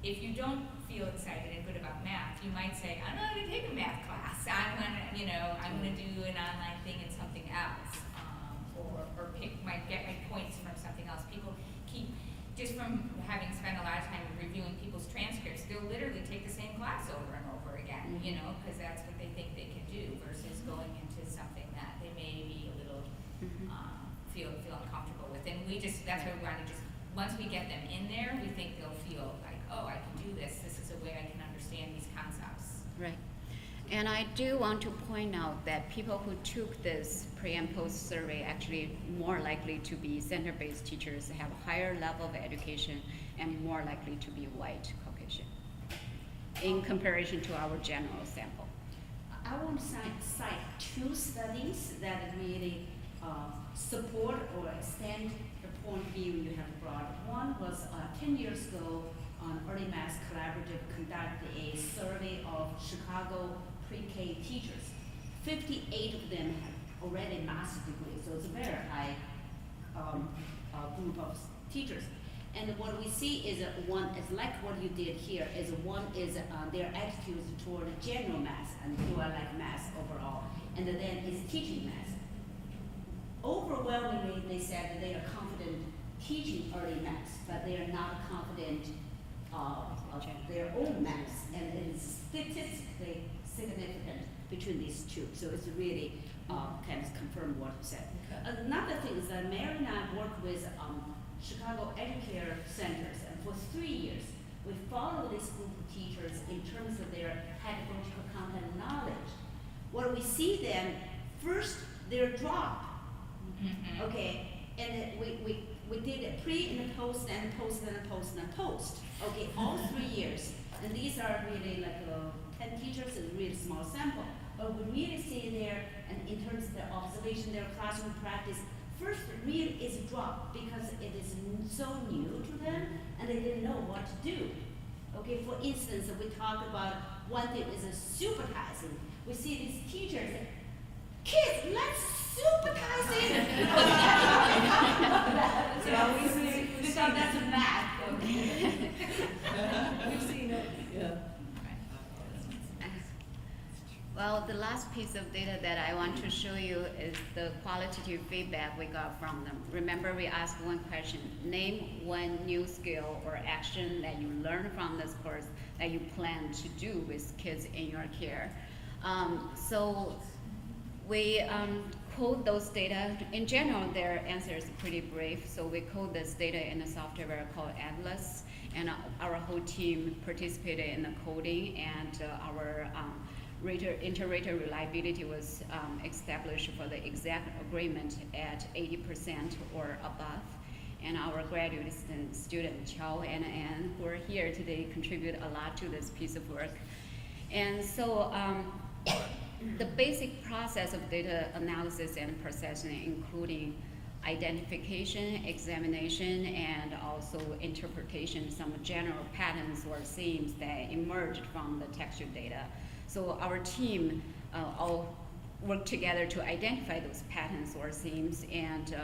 if you don't feel excited and good about math, you might say, I'm not gonna take a math class, I'm gonna do an online thing and something else, or get my points from something else. People keep, just from having spent a lot of time reviewing people's transcripts, they'll literally take the same class over and over again, because that's what they think they can do versus going into something that they may be a little, feel uncomfortable with. And that's why we want to once we get them in there, we think they'll feel like, oh, I can do this, this is a way I can understand these concepts. Right. And I do want to point out that people who took this pre and post survey actually more likely to be center-based teachers, have a higher level of education, and more likely to be white Caucasian in comparison to our general sample. I want to cite two studies that really support or extend the point of view you have brought. One was 10 years ago on Early Math Collaborative conducted a survey of Chicago pre-K teachers. 58 of them have already master's degree, so it's a very high group of teachers. And what we see is one is like what you did here, is one is their attitudes toward general math and who are like math overall, and then is teaching math. Overwhelmingly, they said that they are confident teaching early math, but they are not confident of their own math, and it is statistically significant between these two. So it's really kind of confirmed what you said. Another thing is that Mary and I work with Chicago Educare Centers, and for 3 years, we follow this group of teachers in terms of their pedagogical content knowledge. What we see them, first, their drop, okay, and then we did a pre and a post and post and a post and a post, okay, all 3 years. And these are really like 10 teachers, it's a really small sample. But we really see there, and in terms of their observation, their classroom practice, first really is a drop because it is so new to them and they didn't know what to do. Okay, for instance, we talk about one thing is a supervising. We see these teachers, kids, let's supervise it. We thought that's a math. Okay. We've seen it. Yeah. Well, the last piece of data that I want to show you is the qualitative feedback we got from them. Remember, we asked one question: name one new skill or action that you learned from this course that you plan to do with kids in your care. So we code those data. In general, their answer is pretty brief. So we code this data in a software called Atlas, and our whole team participated in the coding, and our inter-rater reliability was established for the exact agreement at 80% or above. And our graduate student, Chao and Ann, who are here today, contribute a lot to this piece of work. And so the basic process of data analysis and processing, including identification, examination, and also interpretation, some general patterns or themes that emerged from the textual data. So our team all worked together to identify those patterns or themes, and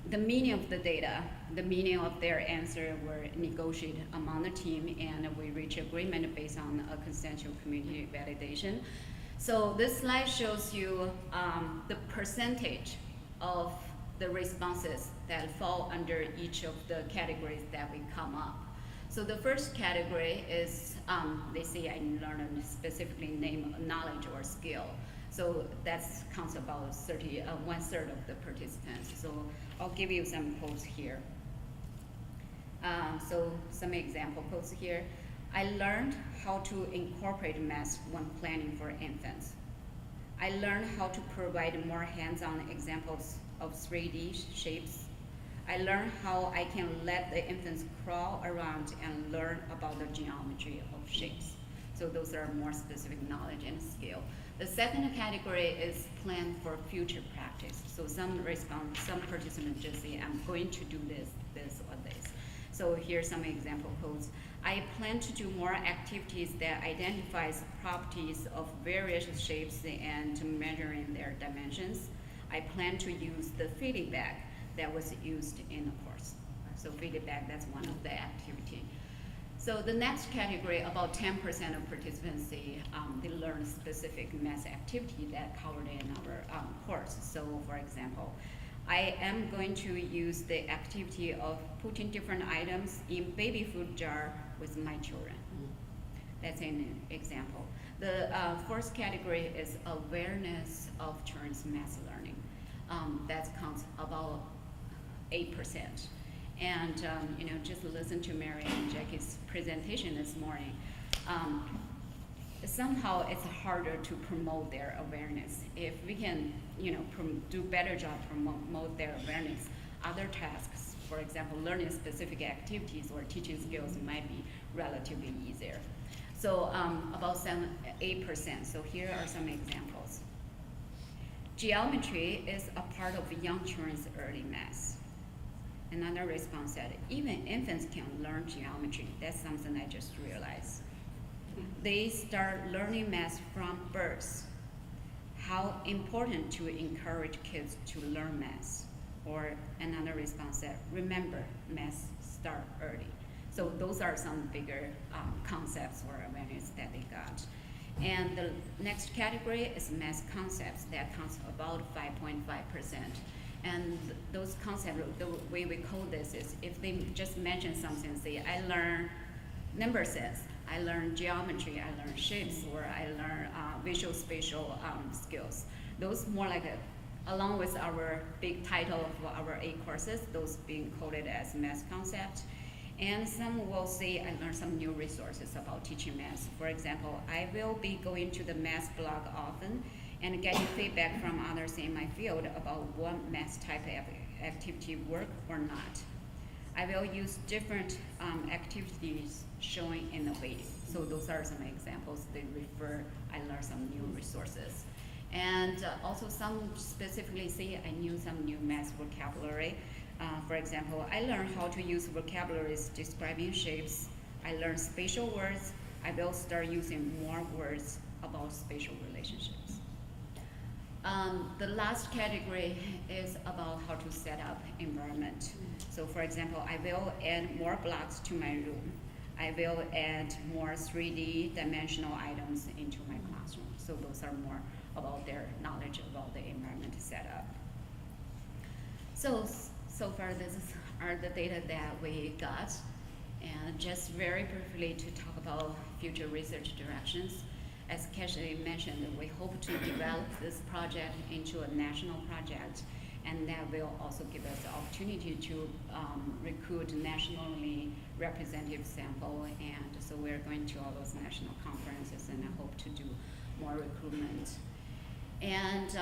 the meaning of the data, the meaning of their answer were negotiated among the team, and we reached agreement based on a consensual community validation. So this slide shows you the percentage of the responses that fall under each of the categories that we come up. So the first category is, they say I learned specifically name knowledge or skill. So that counts about 1/3 of the participants. So I'll give you some quotes here. So some example quotes here. I learned how to incorporate math when planning for infants. I learned how to provide more hands-on examples of 3D shapes. I learned how I can let the infants crawl around and learn about the geometry of shapes. So So those are more specific knowledge and skill. The second category is plan for future practice. So some participants just say, I'm going to do this, this, or this. So here's some example codes. I plan to do more activities that identifies properties of various shapes and measuring their dimensions. I plan to use the feeding bag that was used in the course. So feeding bag, that's one of the activity. So the next category, about 10% of participants say they learn specific math activity that covered in our course. So for example, I am going to use the activity of putting different items in baby food jar with my children. That's an example. The first category is awareness of children's math learning. That counts about 8%. And just listen to Mary and Jackie's presentation this morning. Somehow it's harder to promote their awareness. If we can, do better job promote their awareness, other tasks, for example, learning specific activities or teaching skills might be relatively easier. So about 8%. So here are some examples. Geometry is a part of young children's early math. Another response said, even infants can learn geometry. That's something I just realized. They start learning math from birth. How important to encourage kids to learn math. Or another response said, remember, math start early. So those are some bigger concepts or awareness that they got. And the next category is math concepts. That counts about 5.5%. And those concepts, the way we code this is if they just mention something, say, I learn number sets, I learn geometry, I learn shapes, or I learn visual spatial skills. Those more like, along with our big title of our 8 courses, those being coded as math concepts. And some will say, I learned some new resources about teaching math. For example, I will be going to the math blog often and getting feedback from others in my field about what math type of activity work or not. I will use different activities showing in the video. So those are some examples. They refer, I learned some new resources. And also some specifically say I knew some new math vocabulary. For example, I learned how to use vocabularies describing shapes. I learned spatial words. I will start using more words about spatial relationships. The last category is about how to set up environment. So for example, I will add more blocks to my room. I will add more 3D dimensional items into my classroom. So those are more about their knowledge about the environment setup. So far, this are the data that we got. And just very briefly to talk about future research directions. As Cashley mentioned, we hope to develop this project into a national project, and that will also give us the opportunity to recruit nationally representative sample, and so we're going to all those national conferences, and I hope to do more recruitment. And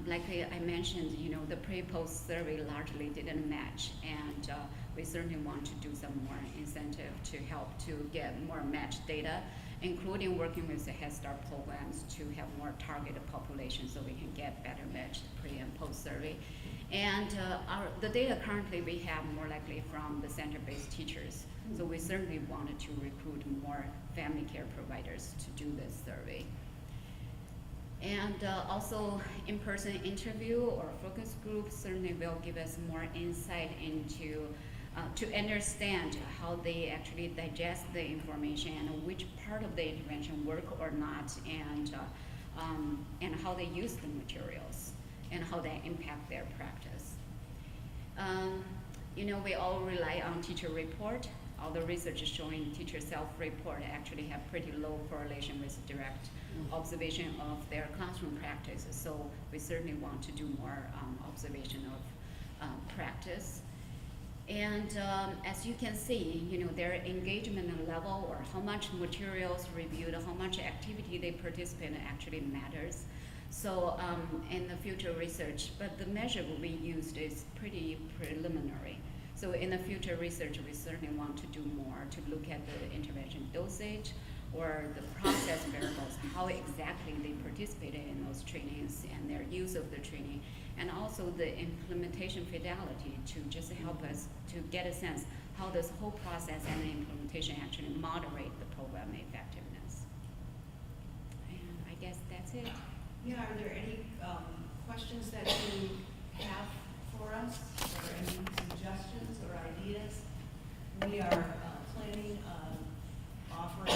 like I mentioned, the pre-post survey largely didn't match, and we certainly want to do some more incentive to help to get more matched data, including working with the Head Start programs to have more targeted population so we can get better matched pre and post survey. And the data currently we have more likely from the center-based teachers. So we certainly wanted to recruit more family care providers to do this survey. And also in-person interview or focus group certainly will give us more insight into to understand how they actually digest the information and which part of the intervention work or not, and how they use the materials and how they impact their practice. We all rely on teacher report. All the research is showing teacher self-report actually have pretty low correlation with direct observation of their classroom practice. So we certainly want to do more observation of practice. And as you can see, their engagement level or how much materials reviewed, how much activity they participate in actually matters. So in the future research, but the measure we used is pretty preliminary. So in the future research, we certainly want to do more to look at the intervention dosage or the process success variables, how exactly they participated in those trainings and their use of the training, and also the implementation fidelity to just help us to get a sense how this whole process and the implementation actually moderate the program effectiveness. And I guess that's it. Yeah, are there any questions that you have for us, or any suggestions or ideas? We are planning on offering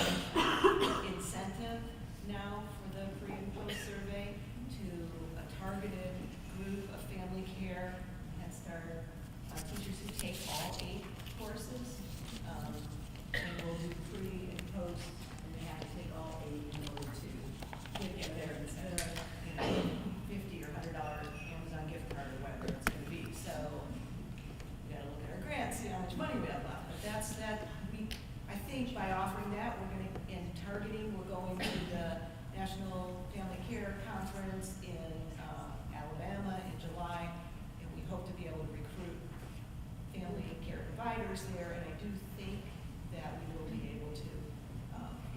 incentive now for the pre and post survey to a targeted group of family care and start teachers who take all 8 courses. And we'll do pre and post, and they have to take all 8 in order to get their incentive, you know, $50 or $100 Amazon gift card or whatever it's gonna be. So we gotta look at our grants, see how much money we have left. But that's that, I think by offering that, we're gonna, in targeting, we're going to the National Family Care Conference in Alabama in July, and we hope to be able to recruit family care providers there, and I do think that we will be able to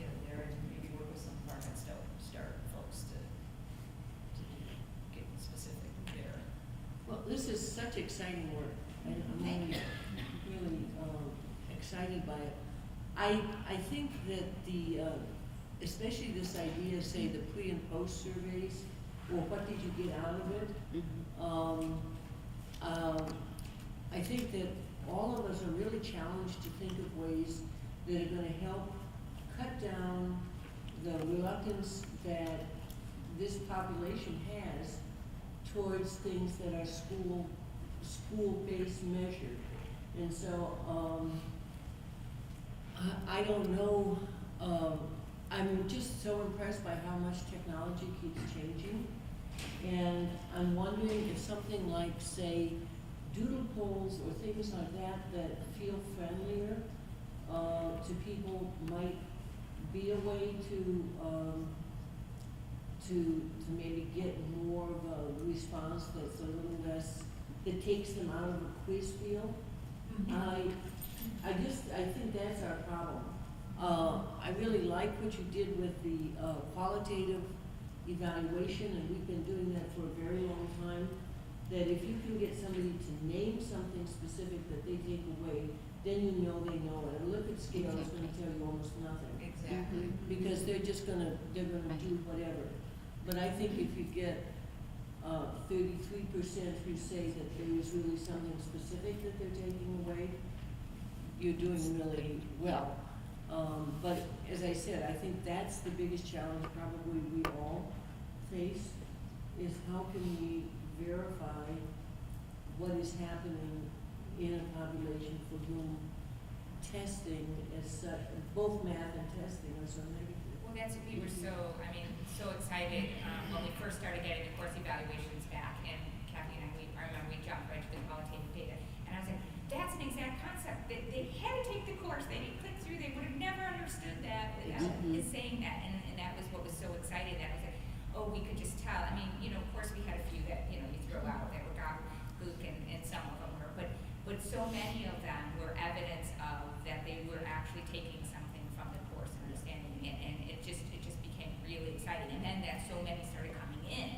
get in there and maybe work with some of our Head Start folks to get specific there. Well, this is such exciting work, and I'm really excited by it. I think that especially this idea, say, the pre and post surveys, or what did you get out of it? I think that all of us are really challenged to think of ways that are gonna help cut down the reluctance that this population has towards things that are school-based measured. And so, I don't know, I'm just so impressed by how much technology keeps changing. And I'm wondering if something like, say, doodle polls or things like that that feel friendlier to people might be a way to maybe get more of a response that's a little less, that takes them out of a quiz feel. I think that's our problem. I really like what you did with the qualitative evaluation, and we've been doing that for a very long time. That if you can get somebody to name something specific that they take away, then you know they know it. A lipid scale is gonna tell you almost nothing. Exactly. Because they're gonna do whatever. But I think if you get 33% who say that there is really something specific that they're taking away, you're doing really well. But as I said, I think that's the biggest challenge probably we all face, is how can we verify what is happening in a population for whom testing is such, both math and testing are so negative. Well, that's, we were so, so excited, when we first started getting the course evaluations back, and Kathy and I remember we jumped right to the qualitative data, and I was like, that's an exact concept, they had to take the course, they didn't click through, they would have never understood that without his saying that, and that was what was so exciting, that I was like, oh, we could just tell. Of course we had a few that, you throw out that were gobbledygook, and some of them were, but so many of them were evidence of that they were actually taking something from the course and understanding it, and it just became really exciting. And then that so many started coming in,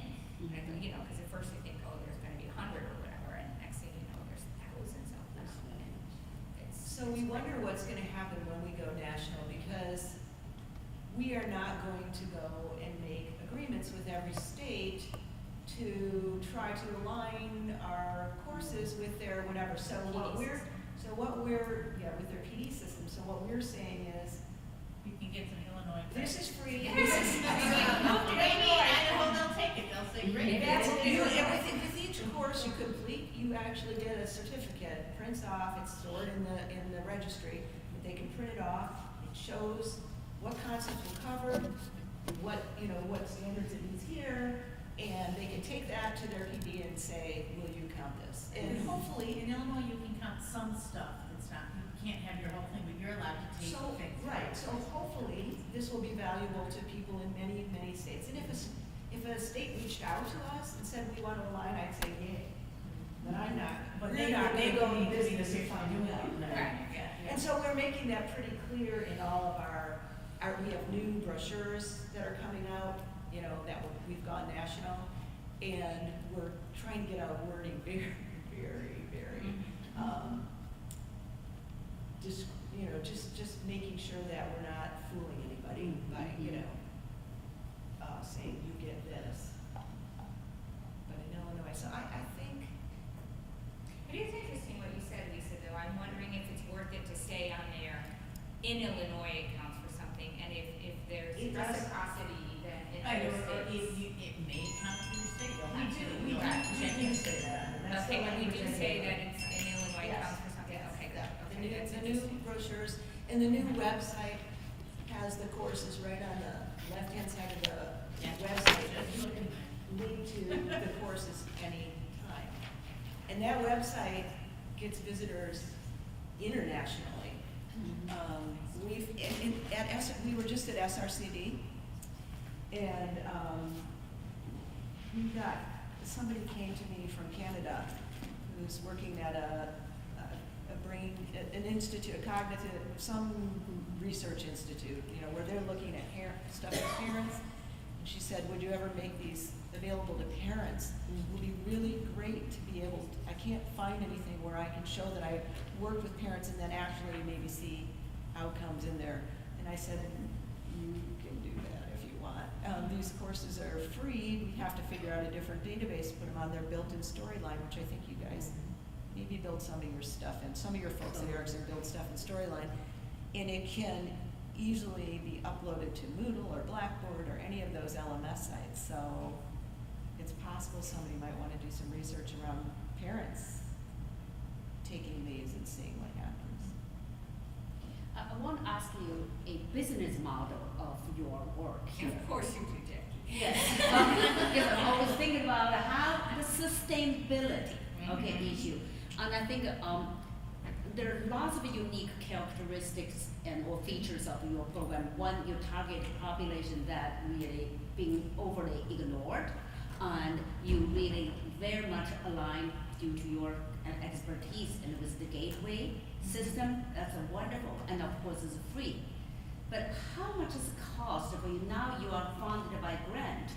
and I thought, because at first you think, oh, there's going to be 100 or whatever, and next thing you know, there's thousands of them. And So we wonder what's gonna happen when we go national, because we are not going to go and make agreements with every state to try to align our courses with their whatever. So what we're, with their PD system. So what we're saying is, You can get some Illinois. this is free. Yes. This is Maybe Idaho, they'll take it, they'll say, great. With each course you complete, you actually get a certificate, prints off, it's stored in the registry, but they can print it off, it shows what concepts were covered, what standards it needs here, and they can take that to their PD and say, will you count this? And hopefully, In Illinois, you can count some stuff, it's not, you can't have your whole thing, but you're allowed to take things. so hopefully, this will be valuable to people in many, many states. And if a state reached out to us and said, we want to align, I'd say, yay. But I'm not. But We're not they going need to be business the if I do that. Right, yeah. And so we're making that pretty clear in all of our we have new brochures that are coming out, you know, we've gone national, and we're trying to get our wording very, very, just making sure that we're not fooling anybody by, you know, saying you get this. But in Illinois, so I think, It is interesting what you said, Lisa, though. I'm wondering if it's worth it to say on there, in Illinois it counts for something, and if there's It does. reciprocity, then it I know, or states. it may come to the state, we'll We have to, do, we'll have to check You it. say that. That's Okay, the when we do language I say gave. that it's in Illinois Yes. counts for something, Yes, okay, that- okay, the new, that's the new interesting. brochures, and the new website has the courses right on the left-hand side of the Yeah. website. You can link to the courses anytime. And that website gets visitors internationally. We were just at SRCD, and, somebody came to me from Canada who's working at an institute, a cognitive, some research institute, you know, where they're looking at stuff with parents. And she said, would you ever make these available to parents? It would be really great to be able, I can't find anything where I can show that I worked with parents and then actually maybe see outcomes in there. And I said, you can do that if you want. These courses are free. We have to figure out a different database, put them on their built-in Storyline, which I think you guys maybe build some of your stuff in. Some of your folks at Erickson build stuff in Storyline. And it can easily be uploaded to Moodle or Blackboard or any of those LMS sites. So it's possible somebody might want to do some research around parents taking these and seeing what happens. I want to ask you a business model of your work here. Of course you do, Jackie. Yes. Because I'm always thinking about how the sustainability, okay, issue. And I think there are lots of unique characteristics and or features of your program. One, you target population that really being overly ignored, and you really very much align due to your expertise and with the gateway system. That's a wonderful, and of course it's free. But how much is the cost for you? Now you are funded by grant,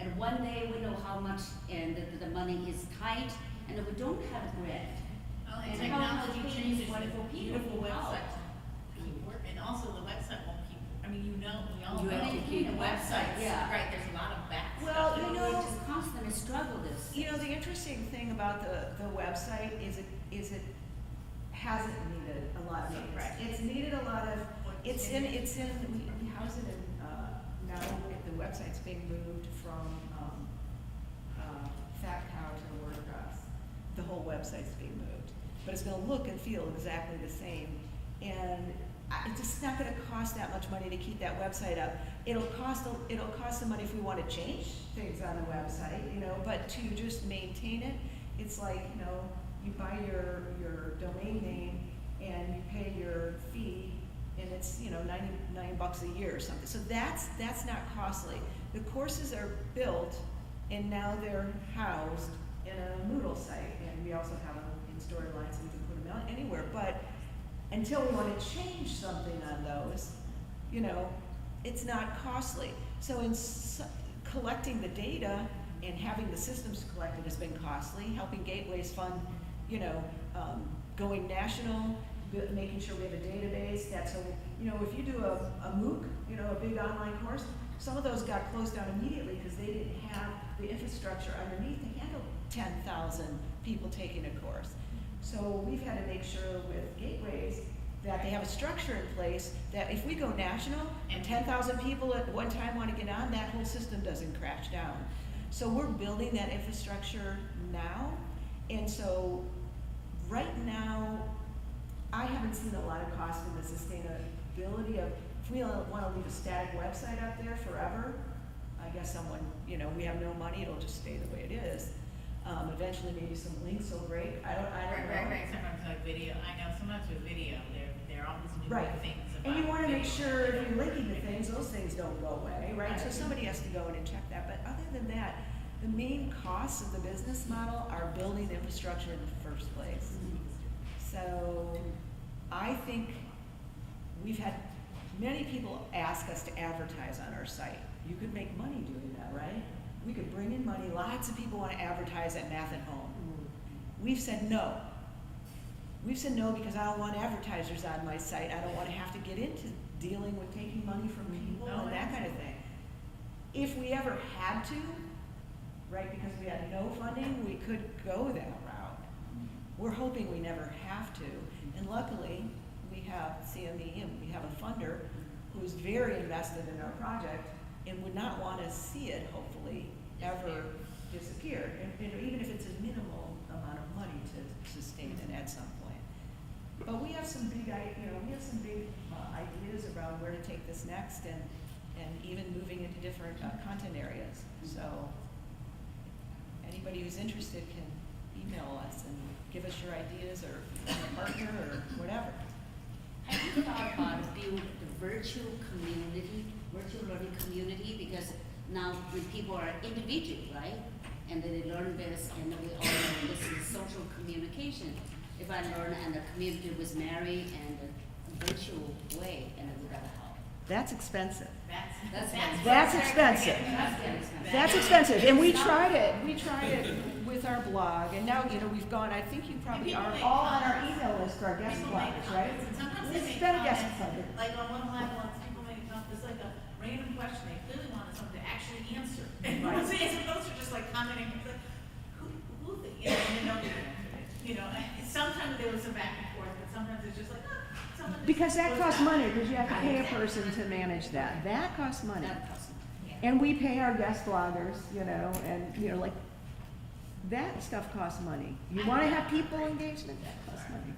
and one day we know how much, and the money is tight, and we don't have a grant. Well, And and how much technology we changes need wonderful the people beautiful who help. website to keep work, and also the website won't keep, I mean, we all You have know to keep- the websites, Yeah. right, there's a lot of back Well, stuff. you We know, just constantly struggle this. You know, the interesting thing about the website is it hasn't needed a lot of maintenance. Right. It's needed a lot of, we house it in, now the website's being moved from, Fat Cow to WordPress. The whole website's being moved, but it's gonna look and feel exactly the same. And it's just not gonna cost that much money to keep that website up. It'll cost some money if we wanna change things on the website, you know, but to just maintain it, it's like, you know, you buy your domain name and you pay your fee, and it's, you know, $99 a year or something. So that's not costly. The courses are built and now they're housed in a Moodle site, and we also have them in Storyline so we can put them out anywhere. But until we want to change something on those, you know, it's not costly. So collecting the data and having the systems collected has been costly. Helping Gateways fund, you know, going national, making sure we have a database. That's a, you know, if you do a MOOC, you know, a big online course, some of those got closed down immediately because they didn't have the infrastructure underneath to handle 10,000 people taking a course. So we've had to make sure with Gateways that they have a structure in place that if we go national and 10,000 people at one time want to get on, that whole system doesn't crash down. So we're building that infrastructure now. And so right now, I haven't seen a lot of cost in the sustainability of, if we want to leave a static website up there forever, I guess someone, you know, we have no money, it'll just stay the way it is. Eventually maybe some links will break, I don't know. Right, sometimes like video, I know sometimes with video, there are all these new Right. things about And you want to make video. sure if you're linking to things, those things don't go away, right? So Right. somebody has to go in and check that. But other than that, the main costs of the business model are building infrastructure in the first place. So I think we've had many people ask us to advertise on our site. You could make money doing that, right? We could bring in money. Lots of people want to advertise at Math at Home. We've said no. We've said no because I don't want advertisers on my site. I don't want to have to get into dealing with taking money from people and that kind of thing. If we ever had to, right, because we had no funding, we could go that route. We're hoping we never have to. And luckily, we have CME and we have a funder who's very invested in our project and would not want to see it, hopefully, ever disappear. And even if it's a minimal amount of money to sustain it at some point. But we have some big, ideas around where to take this next and even moving into different content areas. So anybody who's interested can email us and give us your ideas or a partner or whatever. Have you thought about build the virtual community, virtual learning community? Because now when people are individual, right? And then they learn this, and then we all know this is social communication. If I learn and the community was married and a virtual way, and it would have helped. That's expensive. That's expensive. That's very expensive. That's expensive, and we tried it with our blog, and now, we've gone, I think you probably people are make all on our comments. email list for our guest People make bloggers, right? comments, and sometimes they It's make been a guest comments, blogger. like on one of my blogs, people make comments, it's like a random question, they clearly wanted someone to actually answer. And Right. as opposed to just like commenting, it's like, who, and they know the answer. And sometimes there was some back and forth, but sometimes it's just like, someone. Because that goes costs back. money, because you have to Right, pay a exactly. person to manage that. That costs money. That costs money. And we pay our guest bloggers, and, like, that stuff costs money. You want to have people engagement, that costs money.